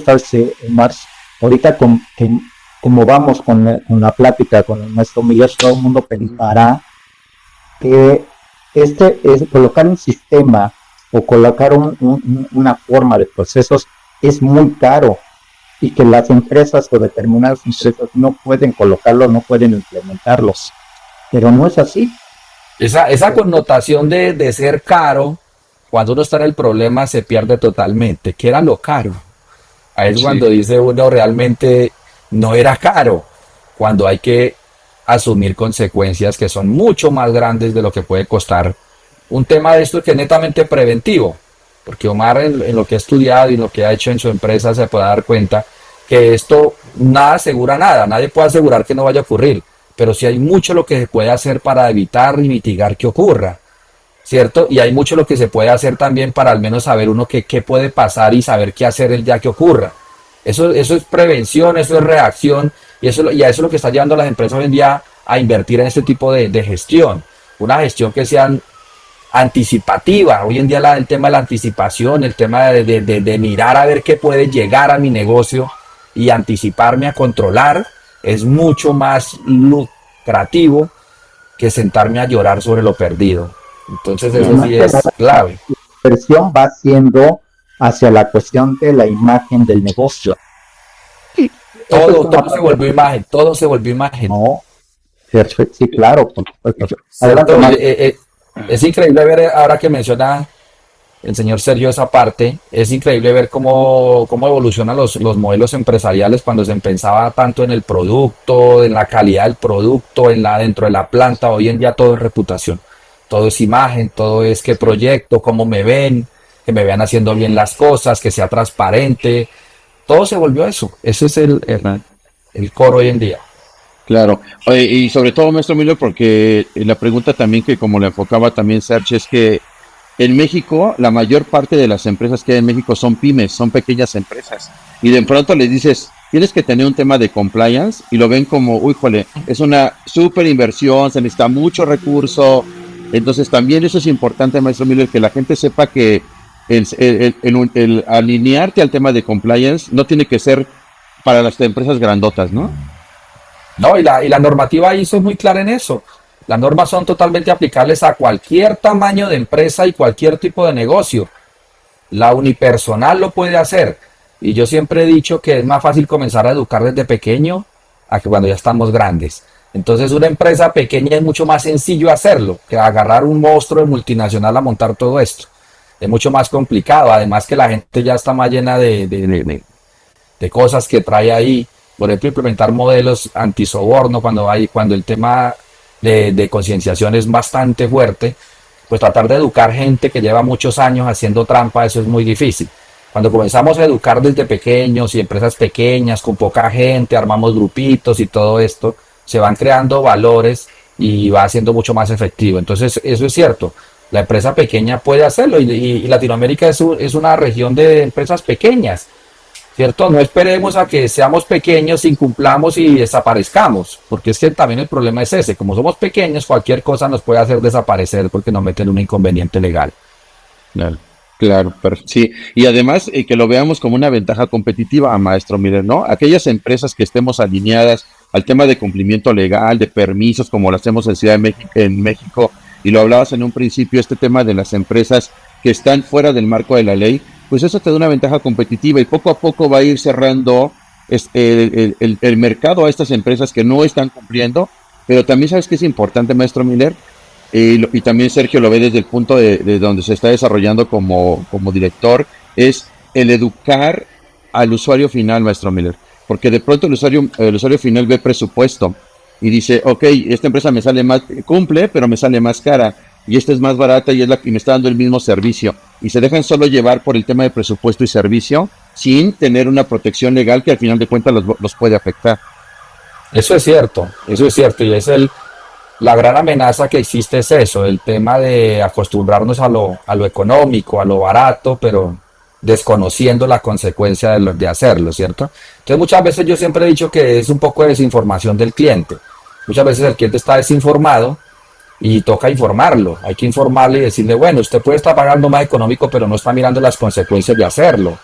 sabes, Mars, ahorita como vamos con la plática con el maestro Miller, todo el mundo pensará que es colocar un sistema o colocar una forma de procesos es muy caro y que las empresas o determinadas empresas no pueden colocarlo, no pueden implementarlos. Pero no es así. Esa connotación de ser caro, cuando uno está en el problema, se pierde totalmente. ¿Qué era lo caro? Ahí es Sí, cuando dice uno realmente no era caro, cuando hay que asumir consecuencias que son mucho más grandes de lo que puede costar un tema de esto que es netamente preventivo. Porque Omar en lo que ha estudiado y lo que ha hecho en su empresa se puede dar cuenta que esto nada asegura nada, nadie puede asegurar que no vaya a ocurrir, pero sí hay mucho lo que se puede hacer para evitar y mitigar que ocurra. ¿Cierto? Y hay mucho lo que se puede hacer también para al menos saber uno qué puede pasar y saber qué hacer el día que ocurra. Eso es prevención, eso es reacción y a eso es lo que está llevando a las empresas hoy en día a invertir en este tipo de gestión. Una gestión que sea anticipativa. Hoy en día el tema de la anticipación, el tema de mirar a ver qué puede llegar a mi negocio y anticiparme a controlar es mucho más lucrativo que sentarme a llorar sobre lo perdido. Entonces eso claro. sí es clave. La inversión va siendo hacia la cuestión de la imagen del negocio. Esa es una Todo se parte, volvió imagen, todo se volvió imagen. no, sí, claro, por supuesto. Adelante, ¿Cierto? Omar. Es increíble ver, ahora que menciona el señor Sergio esa parte, es increíble ver cómo evolucionan los modelos empresariales cuando se pensaba tanto en el producto, en la calidad del producto, dentro de la planta. Hoy en día todo es reputación, todo es imagen, todo es qué proyecto, cómo me ven, que me vean haciendo bien las cosas, que sea transparente. Todo se volvió eso. Ese es el core hoy en día. Claro, oye, y sobre todo, maestro Miller, porque la pregunta también que como le enfocaba también Sergio es que en México la mayor parte de las empresas que hay en México son pymes, son pequeñas empresas, y de pronto les dices, tienes que tener un tema de compliance y lo ven como, uy, jole, es una súper inversión, se necesita mucho recurso, entonces también eso es importante, maestro Miller, que la gente sepa que el alinearte al tema de compliance no tiene que ser para las empresas grandotas, ¿no? No, y la normativa ISO es muy clara en eso. Las normas son totalmente aplicables a cualquier tamaño de empresa y cualquier tipo de negocio. La unipersonal lo puede hacer. Y yo siempre he dicho que es más fácil comenzar a educar desde pequeño a que cuando ya estamos grandes. Entonces, una empresa pequeña es mucho más sencillo hacerlo que agarrar un monstruo de multinacional a montar todo esto. Es mucho más complicado. Además que la gente ya está más llena de cosas que trae ahí. Por ejemplo, implementar modelos antisoborno cuando el tema de concienciación es bastante fuerte, pues tratar de educar gente que lleva muchos años haciendo trampa, eso es muy difícil. Cuando comenzamos a educar desde pequeños y empresas pequeñas, con poca gente, armamos grupitos y todo esto, se van creando valores y va siendo mucho más efectivo. Entonces, eso es cierto. La empresa pequeña puede hacerlo y Latinoamérica es una región de empresas pequeñas. ¿Cierto? No esperemos a que seamos pequeños, incumplamos y desaparezcamos, porque es que también el problema es ese, como somos pequeños, cualquier cosa nos puede hacer desaparecer porque nos meten un inconveniente legal. Claro, claro, pero sí. Y además que lo veamos como una ventaja competitiva, maestro Miller, ¿no? Aquellas empresas que estemos alineadas al tema de cumplimiento legal, de permisos, como lo hacemos en Ciudad de México, y lo hablabas en un principio, este tema de las empresas que están fuera del marco de la ley, pues eso te da una ventaja competitiva y poco a poco va a ir cerrando el mercado a estas empresas que no están cumpliendo, pero también sabes que es importante, maestro Miller, y también Sergio lo ve desde el punto de donde se está desarrollando como director, es el educar al usuario final, maestro Miller, porque de pronto el usuario final ve presupuesto y dice, ok, esta empresa me sale más, cumple, pero me sale más cara, y esta es más barata y es la que me está dando el mismo servicio, y se dejan solo llevar por el tema de presupuesto y servicio, sin tener una protección legal que al final de cuentas los puede afectar. eso es cierto, y la gran amenaza que existe es eso, el tema de acostumbrarnos a lo económico, a lo barato, pero desconociendo la consecuencia de hacerlo, ¿cierto? Entonces muchas veces yo siempre he dicho que es un poco de desinformación del cliente. Muchas veces el cliente está desinformado y toca informarlo. Hay que informarle y decirle, bueno, usted puede estar pagando más económico, pero no está mirando las consecuencias de hacerlo,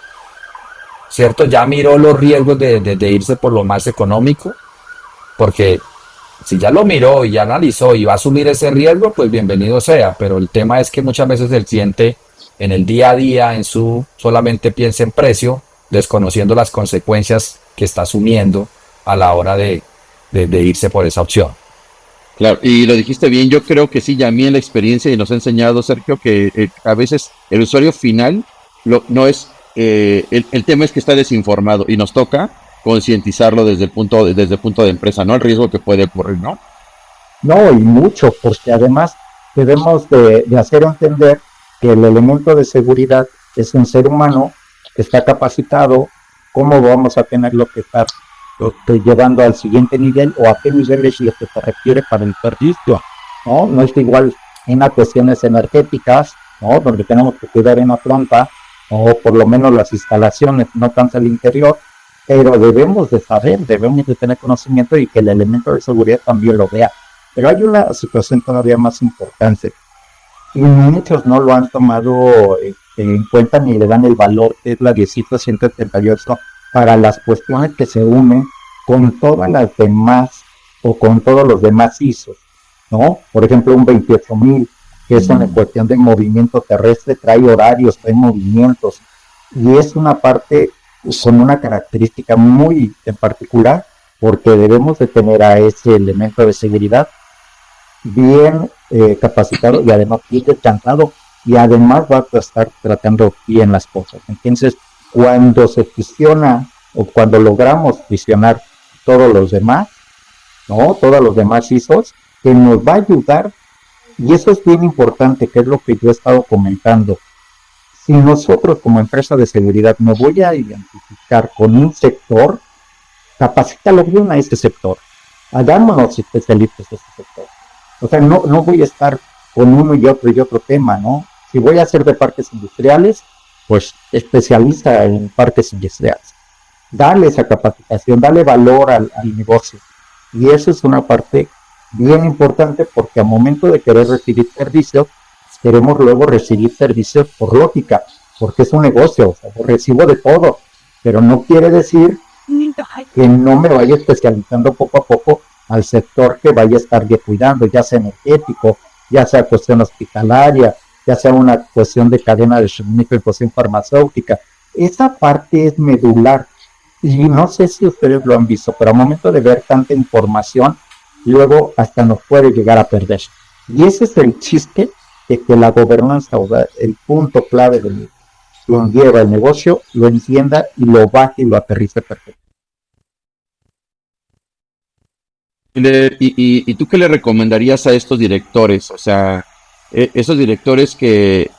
¿cierto? Ya miró los riesgos de irse por lo más económico, porque si ya lo miró y ya analizó y va a asumir ese riesgo, pues bienvenido sea. Pero el tema es que muchas veces el cliente en el día a día, solamente piensa en precio, desconociendo las consecuencias que está asumiendo a la hora de irse por esa opción. Claro, y lo dijiste bien, yo creo que sí, ya a mí en la experiencia y nos ha enseñado, Sergio, que a veces el usuario final no es, el tema es que está desinformado y nos toca concientizarlo desde el punto de empresa, ¿no? El riesgo que puede ocurrir, ¿no? No, y mucho, porque además debemos de hacer entender que el elemento de seguridad es un ser humano que está capacitado, cómo vamos a tenerlo que estar llevando al siguiente nivel o a qué nivel es lo que se requiere para el servicio, ¿no? No es igual en las cuestiones energéticas, ¿no? Donde tenemos que cuidar en la planta, o por lo menos las instalaciones, no tanto el interior, pero debemos de saber, debemos de tener conocimiento y que el elemento de seguridad también lo vea. Pero hay una situación todavía más importante y muchos no lo han tomado en cuenta ni le dan el valor que es la 10178 para las cuestiones que se unen con todas las demás o con todos los demás ISOs, ¿no? Por ejemplo, un 28000, que es una cuestión de movimiento terrestre, trae horarios, trae movimientos, y es una parte con una característica muy en particular, porque debemos de tener a ese elemento de seguridad bien capacitado y además bien descansado, y además va a estar tratando bien las cosas. Entonces, cuando se fusiona o cuando logramos fusionar todos los demás, ¿no? Todos los demás ISOs, que nos va a ayudar, y eso es bien importante, que es lo que yo he estado comentando. Si nosotros como empresa de seguridad me voy a identificar con un sector, capacítalo bien a ese sector, hagámonos especialistas de ese sector. O sea, no voy a estar con uno y otro tema, ¿no? Si voy a hacer de parques industriales, pues especializa en parques industriales. Dale esa capacitación, dale valor al negocio. Y eso es una parte bien importante, porque al momento de querer recibir servicios, queremos luego recibir servicios por lógica, porque es un negocio, o sea, recibo de todo, pero no quiere decir que no me vaya especializando poco a poco al sector que vaya a estar cuidando, ya sea energético, ya sea cuestión hospitalaria, ya sea una cuestión de cadena de suministro y cuestión farmacéutica. Esa parte es medular, y no sé si ustedes lo han visto, pero al momento de ver tanta información, luego hasta nos puede llegar a perder. Y ese es el chiste de que la gobernanza, o sea, el punto clave de lo lleva el negocio, lo entienda y lo baje y lo aterrice perfecto. ¿Y tú qué le recomendarías a estos directores? O sea, esos directores que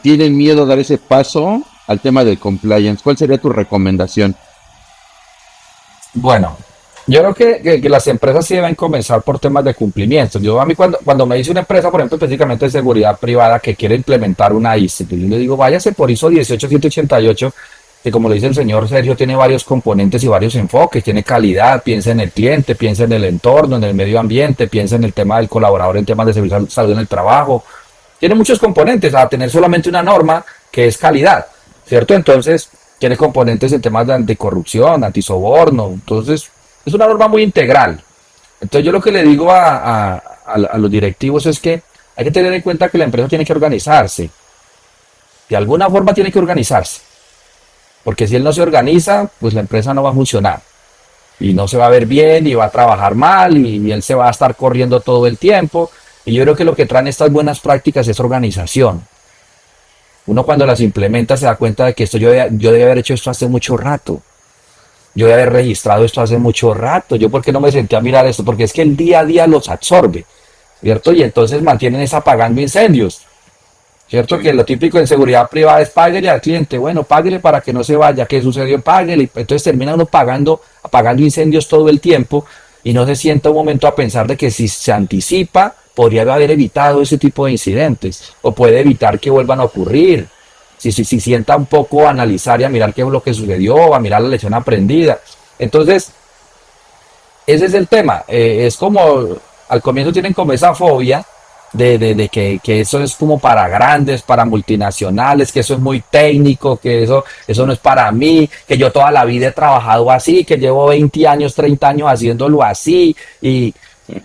tienen miedo a dar ese paso al tema del compliance. ¿Cuál sería tu recomendación? Bueno, yo creo que las empresas sí deben comenzar por temas de cumplimiento. Yo a mí cuando me dice una empresa, por ejemplo, específicamente de seguridad privada, que quiere implementar una ISO, yo le digo, váyase por ISO 18788, que como le dice el señor Sergio, tiene varios componentes y varios enfoques, tiene calidad, piensa en el cliente, piensa en el entorno, en el medio ambiente, piensa en el tema del colaborador, en temas de salud en el trabajo. Tiene muchos componentes, a tener solamente una norma que es calidad, ¿cierto? Entonces, tiene componentes en temas de anticorrupción, antisoborno, entonces es una norma muy integral. Entonces yo lo que le digo a los directivos es que hay que tener en cuenta que la empresa tiene que organizarse, de alguna forma tiene que organizarse. porque si él no se organiza, pues la empresa no va a funcionar y no se va a ver bien y va a trabajar mal y él se va a estar corriendo todo el tiempo. Y yo creo que lo que traen estas buenas prácticas es organización. Uno cuando las implementa se da cuenta de que esto yo debía haber hecho esto hace mucho rato. Yo debía haber registrado esto hace mucho rato. Yo por qué no me senté a mirar esto, porque es que el día a día los absorbe, ¿cierto? Y entonces mantienen es apagando incendios. ¿Cierto? Que lo típico en seguridad privada es páguele al cliente. Bueno, páguele para que no se vaya. ¿Qué sucedió? Páguele. Entonces termina uno apagando incendios todo el tiempo y no se sienta un momento a pensar de que si se anticipa, podría haber evitado ese tipo de incidentes o puede evitar que vuelvan a ocurrir. Si sienta un poco a analizar y a mirar qué es lo que sucedió, a mirar la lección aprendida. Entonces, ese es el tema. Es como, al comienzo tienen como esa fobia de que eso es como para grandes, para multinacionales, que eso es muy técnico, que eso no es para mí, que yo toda la vida he trabajado así, que llevo 20 años, 30 años haciéndolo así,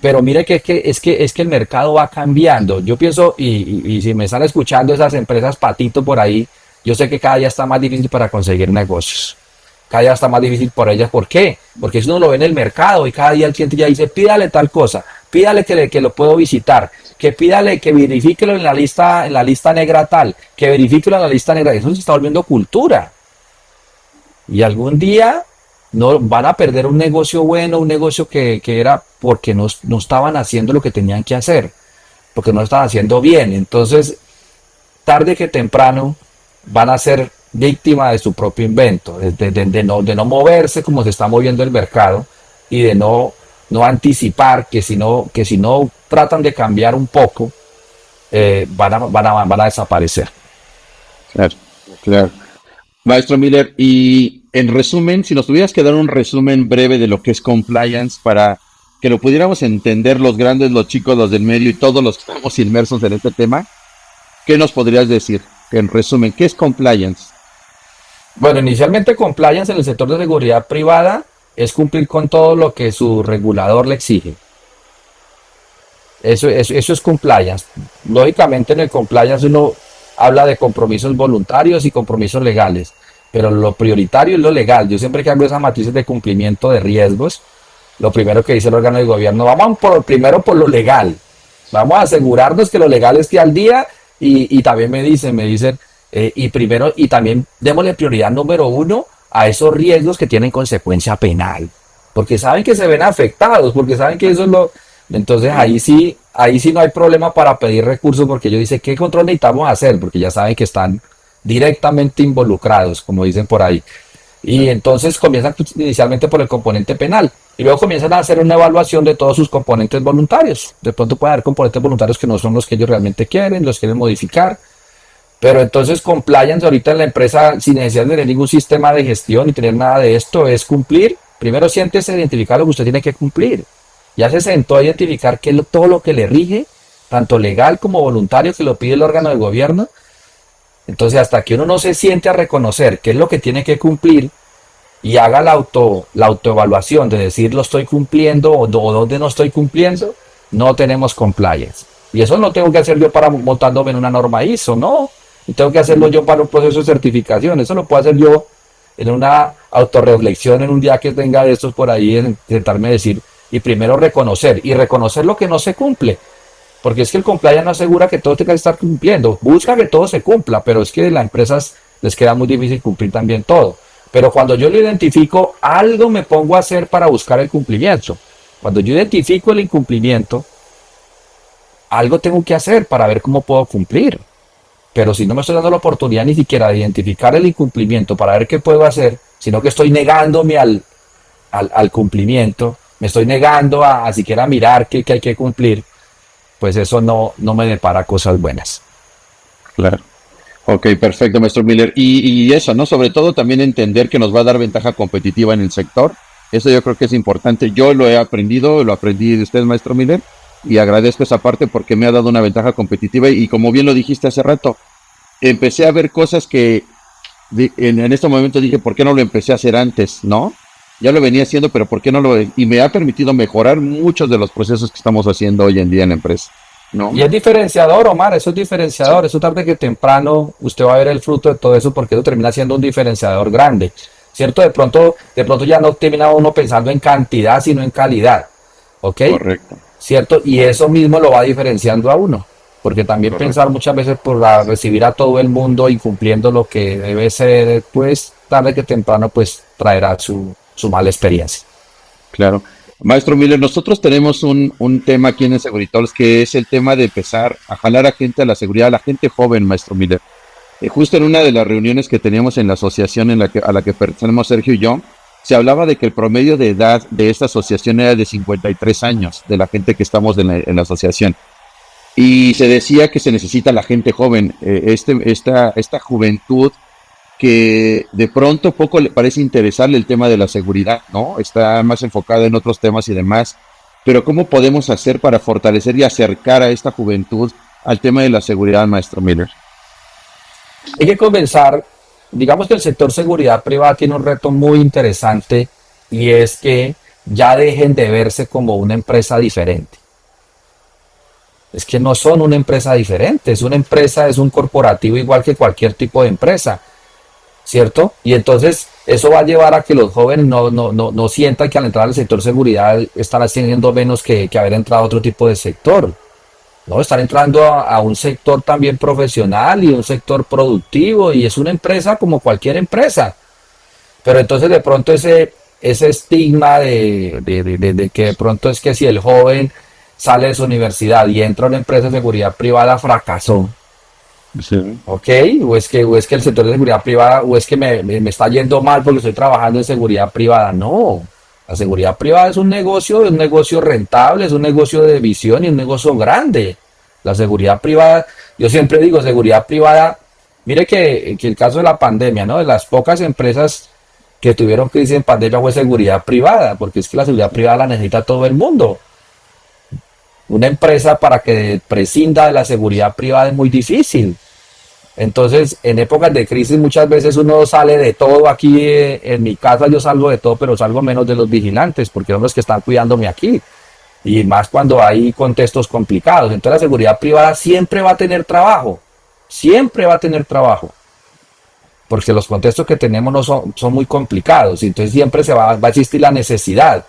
pero mire que el mercado va cambiando. Yo pienso, y si me están escuchando esas empresas patito por ahí, yo sé que cada día está más difícil para conseguir negocios. Cada día está más difícil por ellas. ¿Por qué? Porque si uno lo ve en el mercado y cada día el cliente ya dice, pídale tal cosa, pídale que lo puedo visitar, que pídale que verifíquelo en la lista negra tal, que verifíquelo en la lista negra. Eso se está volviendo cultura. Y algún día no van a perder un negocio bueno, un negocio que era porque no estaban haciendo lo que tenían que hacer, porque no estaban haciendo bien. Entonces, tarde que temprano, van a ser víctimas de su propio invento, de no moverse como se está moviendo el mercado y de no anticipar que si no tratan de cambiar un poco, van a desaparecer. Claro, claro. Maestro Miller, y en resumen, si nos tuvieras que dar un resumen breve de lo que es compliance para que lo pudiéramos entender los grandes, los chicos, los del medio y todos los que estamos inmersos en este tema, ¿qué nos podrías decir? En resumen, ¿qué es compliance? Bueno, inicialmente compliance en el sector de seguridad privada es cumplir con todo lo que su regulador le exige. Eso es compliance. Lógicamente en el compliance uno habla de compromisos voluntarios y compromisos legales, pero lo prioritario es lo legal. Yo siempre que hago esas matrices de cumplimiento de riesgos, lo primero que dice el órgano de gobierno, vamos primero por lo legal. Vamos a asegurarnos que lo legal esté al día y también me dicen, y también démosle prioridad número uno a esos riesgos que tienen consecuencia penal, porque saben que se ven afectados, porque saben que eso es lo. Entonces ahí sí no hay problema para pedir recursos, porque ellos dicen, ¿qué control necesitamos hacer? Porque ya saben que están directamente involucrados, como dicen por ahí. Y entonces comienzan inicialmente por el componente penal y luego comienzan a hacer una evaluación de todos sus componentes voluntarios. De pronto puede haber componentes voluntarios que no son los que ellos realmente quieren, los quieren modificar. Pero entonces compliance ahorita en la empresa, sin necesidad de tener ningún sistema de gestión ni tener nada de esto, es cumplir. Primero siéntese a identificar lo que usted tiene que cumplir. Ya se sentó a identificar todo lo que le rige, tanto legal como voluntario, que lo pide el órgano de gobierno. Entonces, hasta que uno no se siente a reconocer qué es lo que tiene que cumplir y haga la autoevaluación de decir lo estoy cumpliendo o dónde no estoy cumpliendo, no tenemos compliance. Y eso no tengo que hacer yo para montándome en una norma ISO, no. Y tengo que hacerlo yo para un proceso de certificación. Eso lo puedo hacer yo en una autorreflexión, en un día que tenga de estos por ahí, en intentarme decir, y primero reconocer lo que no se cumple. Porque es que el compliance no asegura que todo tenga que estar cumpliendo. Busca que todo se cumpla, pero es que a las empresas les queda muy difícil cumplir también todo. Pero cuando yo lo identifico, algo me pongo a hacer para buscar el cumplimiento. Cuando yo identifico el incumplimiento, algo tengo que hacer para ver cómo puedo cumplir. Pero si no me estoy dando la oportunidad ni siquiera de identificar el incumplimiento para ver qué puedo hacer, sino que estoy negándome al cumplimiento, me estoy negando a siquiera mirar qué hay que cumplir, pues eso no me depara cosas buenas. Claro. Ok, perfecto, maestro Miller. Y eso, ¿no? Sobre todo también entender que nos va a dar ventaja competitiva en el sector. Eso yo creo que es importante. Yo lo he aprendido, lo aprendí de usted, maestro Miller, y agradezco esa parte porque me ha dado una ventaja competitiva y como bien lo dijiste hace rato, empecé a ver cosas que en este momento dije, ¿por qué no lo empecé a hacer antes? ¿No? Ya lo venía haciendo, pero ¿por qué no lo? Y me ha permitido mejorar muchos de los procesos que estamos haciendo hoy en día en la empresa. ¿no? Y es diferenciador, Omar, eso es diferenciador, eso tarde que temprano usted va a ver el fruto de todo eso porque eso termina siendo un diferenciador grande, ¿cierto? De pronto ya no termina uno pensando en cantidad, sino en calidad, ¿ok? Correcto, ¿Cierto? Y eso mismo lo va diferenciando a uno, porque también correcto. pensar muchas veces por recibir a todo el mundo incumpliendo lo que debe ser, pues tarde que temprano, pues traerá su mala experiencia. Claro. Maestro Miller, nosotros tenemos un tema aquí en el Seguritols que es el tema de empezar a jalar a gente a la seguridad, a la gente joven, Maestro Miller. Justo en una de las reuniones que teníamos en la asociación a la que pertenecemos Sergio y yo, se hablaba de que el promedio de edad de esta asociación era de 53 años, de la gente que estamos en la asociación. Y se decía que se necesita la gente joven, esta juventud que de pronto poco le parece interesarle el tema de la seguridad, ¿no? Está más enfocada en otros temas y demás. Pero ¿cómo podemos hacer para fortalecer y acercar a esta juventud al tema de la seguridad, maestro Miller? Hay que comenzar, digamos que el sector seguridad privada tiene un reto muy interesante y es que ya dejen de verse como una empresa diferente. Es que no son una empresa diferente, es una empresa, es un corporativo igual que cualquier tipo de empresa, ¿cierto? Y entonces eso va a llevar a que los jóvenes no sientan que al entrar al sector seguridad están haciendo menos que haber entrado a otro tipo de sector. No, están entrando a un sector también profesional y un sector productivo y es una empresa como cualquier empresa. Pero entonces de pronto ese estigma de que de pronto es que si el joven sale de su universidad y entra a una empresa de seguridad privada fracasó, Sí. ¿ok? O es que el sector de seguridad privada, o es que me está yendo mal porque estoy trabajando en seguridad privada. No, la seguridad privada es un negocio rentable, es un negocio de visión y un negocio grande. La seguridad privada, yo siempre digo, seguridad privada, mire que el caso de la pandemia, ¿no? De las pocas empresas que tuvieron crisis en pandemia fue seguridad privada, porque es que la seguridad privada la necesita todo el mundo. Una empresa para que prescinda de la seguridad privada es muy difícil. Entonces, en épocas de crisis muchas veces uno sale de todo aquí, en mi casa yo salgo de todo, pero salgo menos de los vigilantes, porque son los que están cuidándome aquí. Y más cuando hay contextos complicados. Entonces la seguridad privada siempre va a tener trabajo, porque los contextos que tenemos no son muy complicados, y entonces siempre va a existir la necesidad.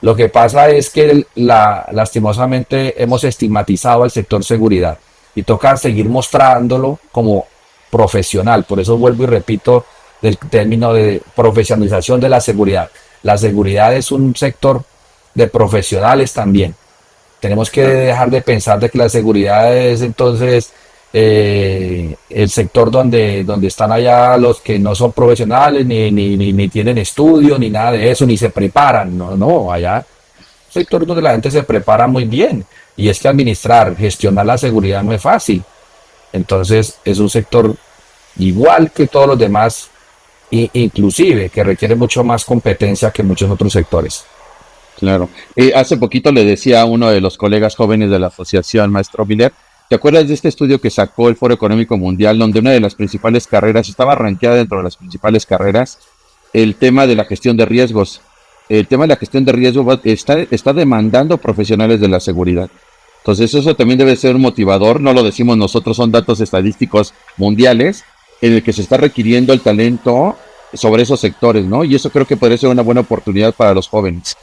Lo que pasa es que lastimosamente hemos estigmatizado al sector seguridad y toca seguir mostrándolo como profesional. Por eso vuelvo y repito del término de profesionalización de la seguridad. La seguridad es un sector de profesionales también. Tenemos que dejar de pensar de que la seguridad es entonces el sector donde están allá los que no son profesionales, ni tienen estudio, ni nada de eso, ni se preparan. No, no, allá es un sector donde la gente se prepara muy bien. Y es que administrar, gestionar la seguridad no es fácil. Entonces es un sector igual que todos los demás, inclusive que requiere mucho más competencia que muchos otros sectores. Claro. Hace poquito le decía a uno de los colegas jóvenes de la asociación, maestro Miller, ¿te acuerdas de este estudio que sacó el Foro Económico Mundial, donde una de las principales carreras, estaba rankeada dentro de las principales carreras, el tema de la gestión de riesgos? El tema de la gestión de riesgos está demandando profesionales de la seguridad. Entonces eso también debe ser un motivador, no lo decimos nosotros, son datos estadísticos mundiales en el que se está requiriendo el talento sobre esos sectores, ¿no? Y eso creo que podría ser una buena oportunidad para los jóvenes.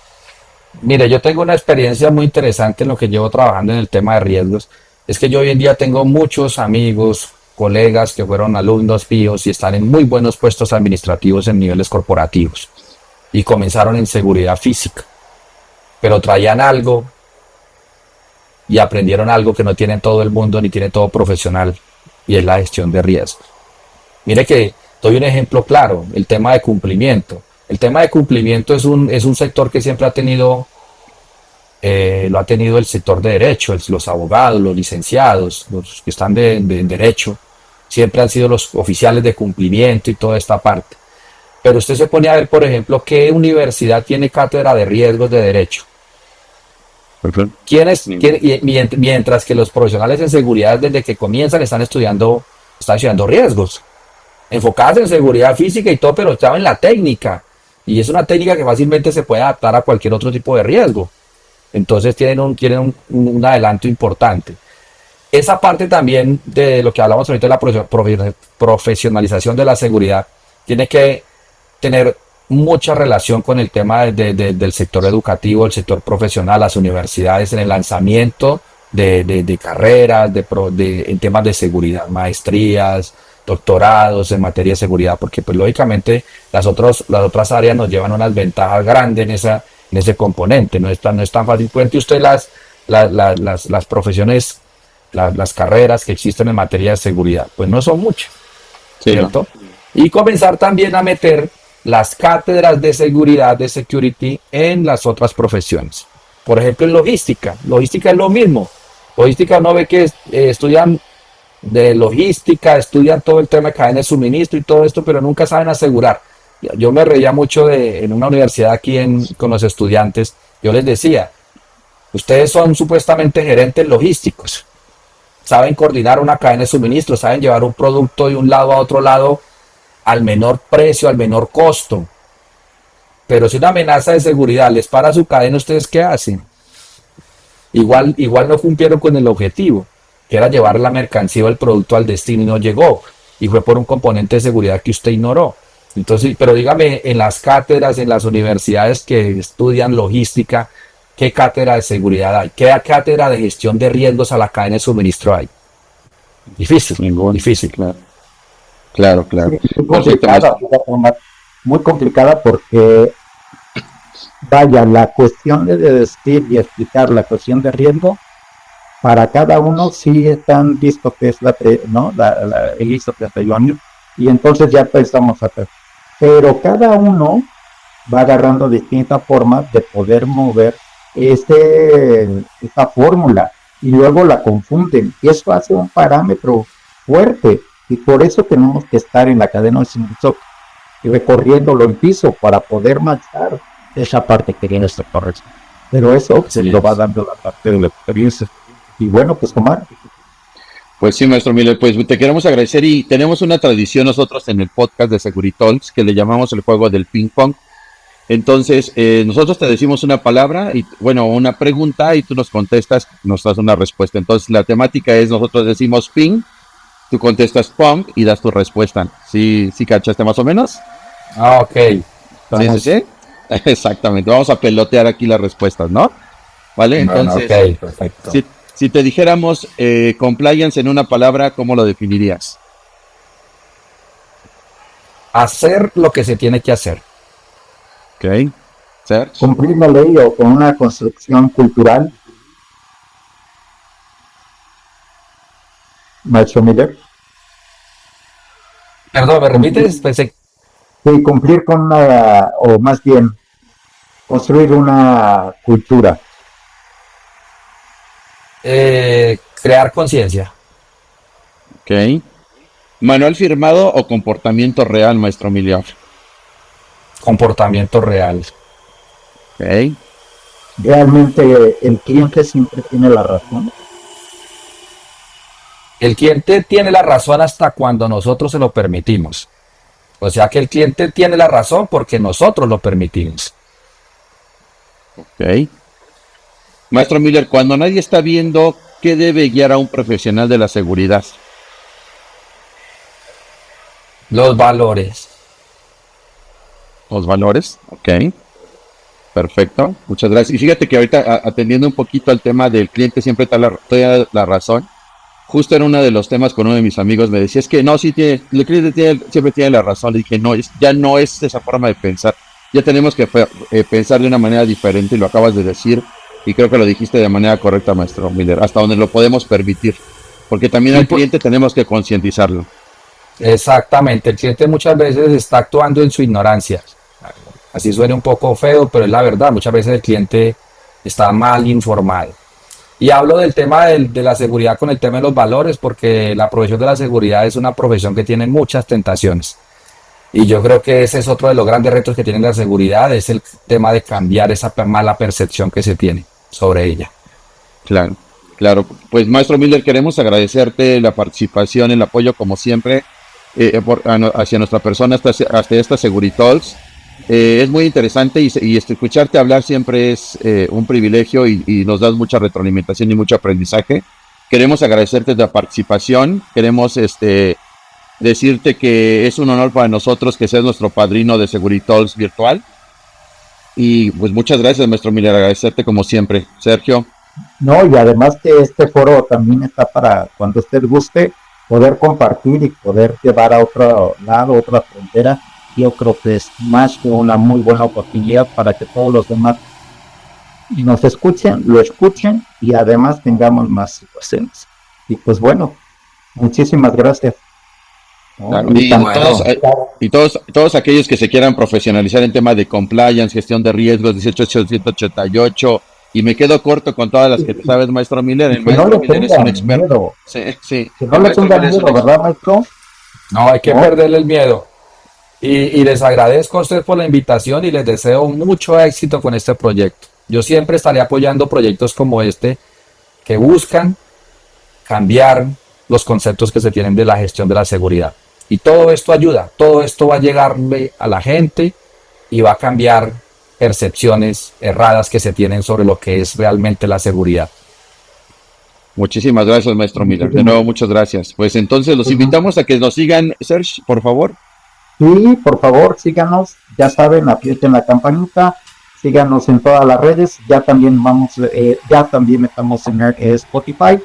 Mire, yo tengo una experiencia muy interesante en lo que llevo trabajando en el tema de riesgos. Es que yo hoy en día tengo muchos amigos, colegas que fueron alumnos míos y están en muy buenos puestos administrativos en niveles corporativos y comenzaron en seguridad física, pero traían algo y aprendieron algo que no tiene todo el mundo ni tiene todo profesional, y es la gestión de riesgos. Mire que doy un ejemplo claro, el tema de cumplimiento. El tema de cumplimiento es un sector que siempre lo ha tenido el sector de derecho, los abogados, los licenciados, los que están en derecho, siempre han sido los oficiales de cumplimiento y toda esta parte. Pero usted se pone a ver, por ejemplo, qué universidad tiene cátedra de riesgos de derecho. Perfecto. Mientras que los profesionales en seguridad desde que comienzan están estudiando riesgos, enfocadas en seguridad física y todo, pero saben la técnica. Y es una técnica que fácilmente se puede adaptar a cualquier otro tipo de riesgo. Entonces tienen un adelanto importante. Esa parte también de lo que hablamos ahorita de la profesionalización de la seguridad tiene que tener mucha relación con el tema del sector educativo, el sector profesional, las universidades en el lanzamiento de carreras, en temas de seguridad, maestrías, doctorados en materia de seguridad, porque pues lógicamente las otras áreas nos llevan unas ventajas grandes en ese componente. No es tan fácil. Cuente usted las profesiones, las carreras que existen en materia de seguridad, pues no son muchas, Sí, ¿no? ¿cierto? Y comenzar también a meter las cátedras de seguridad, de security, en las otras profesiones. Por ejemplo, en logística. Logística es lo mismo. Logística uno ve que estudian de logística, estudian todo el tema de cadena de suministro y todo esto, pero nunca saben asegurar. Yo me reía mucho en una universidad aquí con los estudiantes. Yo les decía, ustedes son supuestamente gerentes logísticos, saben coordinar una cadena de suministro, saben llevar un producto de un lado a otro lado al menor precio, al menor costo. Pero si una amenaza de seguridad les para su cadena, ¿ustedes qué hacen? Igual no cumplieron con el objetivo, que era llevar la mercancía o el producto al destino y no llegó. Y fue por un componente de seguridad que usted ignoró. Entonces, pero dígame, en las cátedras, en las universidades que estudian logística, ¿qué cátedra de seguridad hay? ¿Qué cátedra de gestión de riesgos a la cadena de suministro hay? Difícil, Ningún. difícil. Claro, claro, claro. Sí, muy Perfecto, complicada, maestro. fíjate, Omar, muy complicada porque, vaya, la cuestión de decir y explicar la cuestión de riesgo, para cada uno sí están visto que es ¿no? El ISO 31, y entonces ya empezamos a hacer. Pero cada uno va agarrando distintas formas de poder mover esta fórmula y luego la confunden. Y eso hace un parámetro fuerte y por eso tenemos que estar en la cadena de suministro y recorriéndolo en piso para poder marchar esa parte que viene esta corrección. Pero eso se lo va dando la parte de la experiencia. Y bueno, pues Omar, Pues sí, maestro Miller, pues te queremos agradecer y tenemos una tradición nosotros en el podcast de Securitalks que le llamamos el juego del ping pong. Entonces, nosotros te decimos una palabra y, bueno, una pregunta y tú nos contestas, nos das una respuesta. Entonces, la temática es, nosotros decimos ping, tú contestas pong y das tu respuesta. ¿Sí, sí cachaste más o menos? Ah, ok. Sí, sí, vamos, sí. Exactamente, vamos a pelotear aquí las respuestas, ¿no? ¿Vale? Bueno, Entonces, ok, perfecto. si te dijéramos compliance en una palabra, ¿cómo lo definirías? Hacer lo que se tiene que hacer. Ok. Serge. cumplir la ley o con una construcción cultural, maestro Miller. Perdón, ¿me repites? Pensé, Sí, cumplir con una, o más bien, construir una cultura. crear conciencia. Ok. Manual firmado o comportamiento real, maestro Miller. Comportamiento real. Ok. Realmente el cliente siempre tiene la razón. El cliente tiene la razón hasta cuando nosotros se lo permitimos. O sea que el cliente tiene la razón porque nosotros lo permitimos. Ok. Maestro Miller, cuando nadie está viendo, ¿qué debe guiar a un profesional de la seguridad? Los valores. Los valores. Ok. Perfecto. Muchas gracias. Y fíjate que ahorita atendiendo un poquito al tema del cliente siempre te da la razón. Justo era uno de los temas con uno de mis amigos, me decía, es que no, sí tiene, el cliente siempre tiene la razón. Le dije, no, ya no es esa forma de pensar. Ya tenemos que pensar de una manera diferente y lo acabas de decir. Y creo que lo dijiste de manera correcta, maestro Miller, hasta donde lo podemos permitir. Porque también al cliente tenemos que concientizarlo. Exactamente, el cliente muchas veces está actuando en su ignorancia. Así suena un poco feo, pero es la verdad. Muchas veces el cliente está mal informado. Y hablo del tema de la seguridad con el tema de los valores, porque la profesión de la seguridad es una profesión que tiene muchas tentaciones. Y yo creo que ese es otro de los grandes retos que tiene la seguridad, es el tema de cambiar esa mala percepción que se tiene sobre ella. Claro, claro. Pues maestro Miller, queremos agradecerte la participación, el apoyo como siempre hacia nuestra persona, hasta esta Securitalks. Es muy interesante y escucharte hablar siempre es un privilegio y nos das mucha retroalimentación y mucho aprendizaje. Queremos agradecerte la participación, queremos decirte que es un honor para nosotros que seas nuestro padrino de Seguritalks virtual. Y pues muchas gracias, maestro Miller, agradecerte como siempre. Sergio. No, y además que este foro también está para cuando usted guste poder compartir y poder llevar a otro lado, otra frontera. Yo creo que es más que una muy buena oportunidad para que todos los demás nos escuchen, lo escuchen y además tengamos más situaciones. Y pues bueno, muchísimas gracias. ¿No? Claro, Y y tanto- todos aquellos que se quieran profesionalizar en tema de compliance, gestión de riesgos, 18888, y me quedo corto con todas las que te sabes, maestro Miller. El que no maestro le Miller es un tengan experto. miedo, Sí, sí. que El no le maestro tengan Miller es un miedo, ¿verdad, maestro? No, hay que ¿No? perderle el miedo. Y les agradezco a ustedes por la invitación y les deseo mucho éxito con este proyecto. Yo siempre estaré apoyando proyectos como este que buscan cambiar los conceptos que se tienen de la gestión de la seguridad. Y todo esto ayuda, todo esto va a llegarle a la gente y va a cambiar percepciones erradas que se tienen sobre lo que es realmente la seguridad. Muchísimas gracias, maestro Miller. De nuevo, muchas gracias. Pues entonces los invitamos a que nos sigan, Serge, por favor. Sí, por favor, síganos, ya saben, aprieten la campanita, síganos en todas las redes, ya también estamos en Spotify,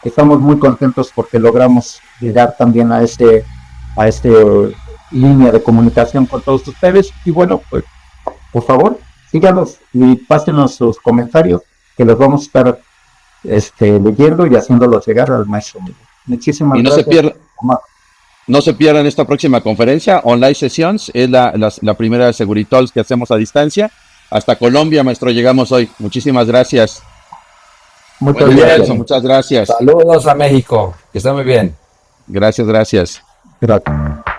estamos muy contentos porque logramos llegar también a este línea de comunicación con todos ustedes, y bueno, pues, por favor, síganos y pásenos sus comentarios, que los vamos a estar leyendo y haciéndolos llegar al maestro. Muchísimas Y no se gracias. pierdan. No se pierdan esta próxima conferencia, Online Sessions, es la primera de Seguritalks que hacemos a distancia. Hasta Colombia, maestro, llegamos hoy. Muchísimas gracias. Muchas Buen día, gracias. Elso, muchas gracias. Saludos a México, que estén muy bien. Gracias, gracias. Gracias.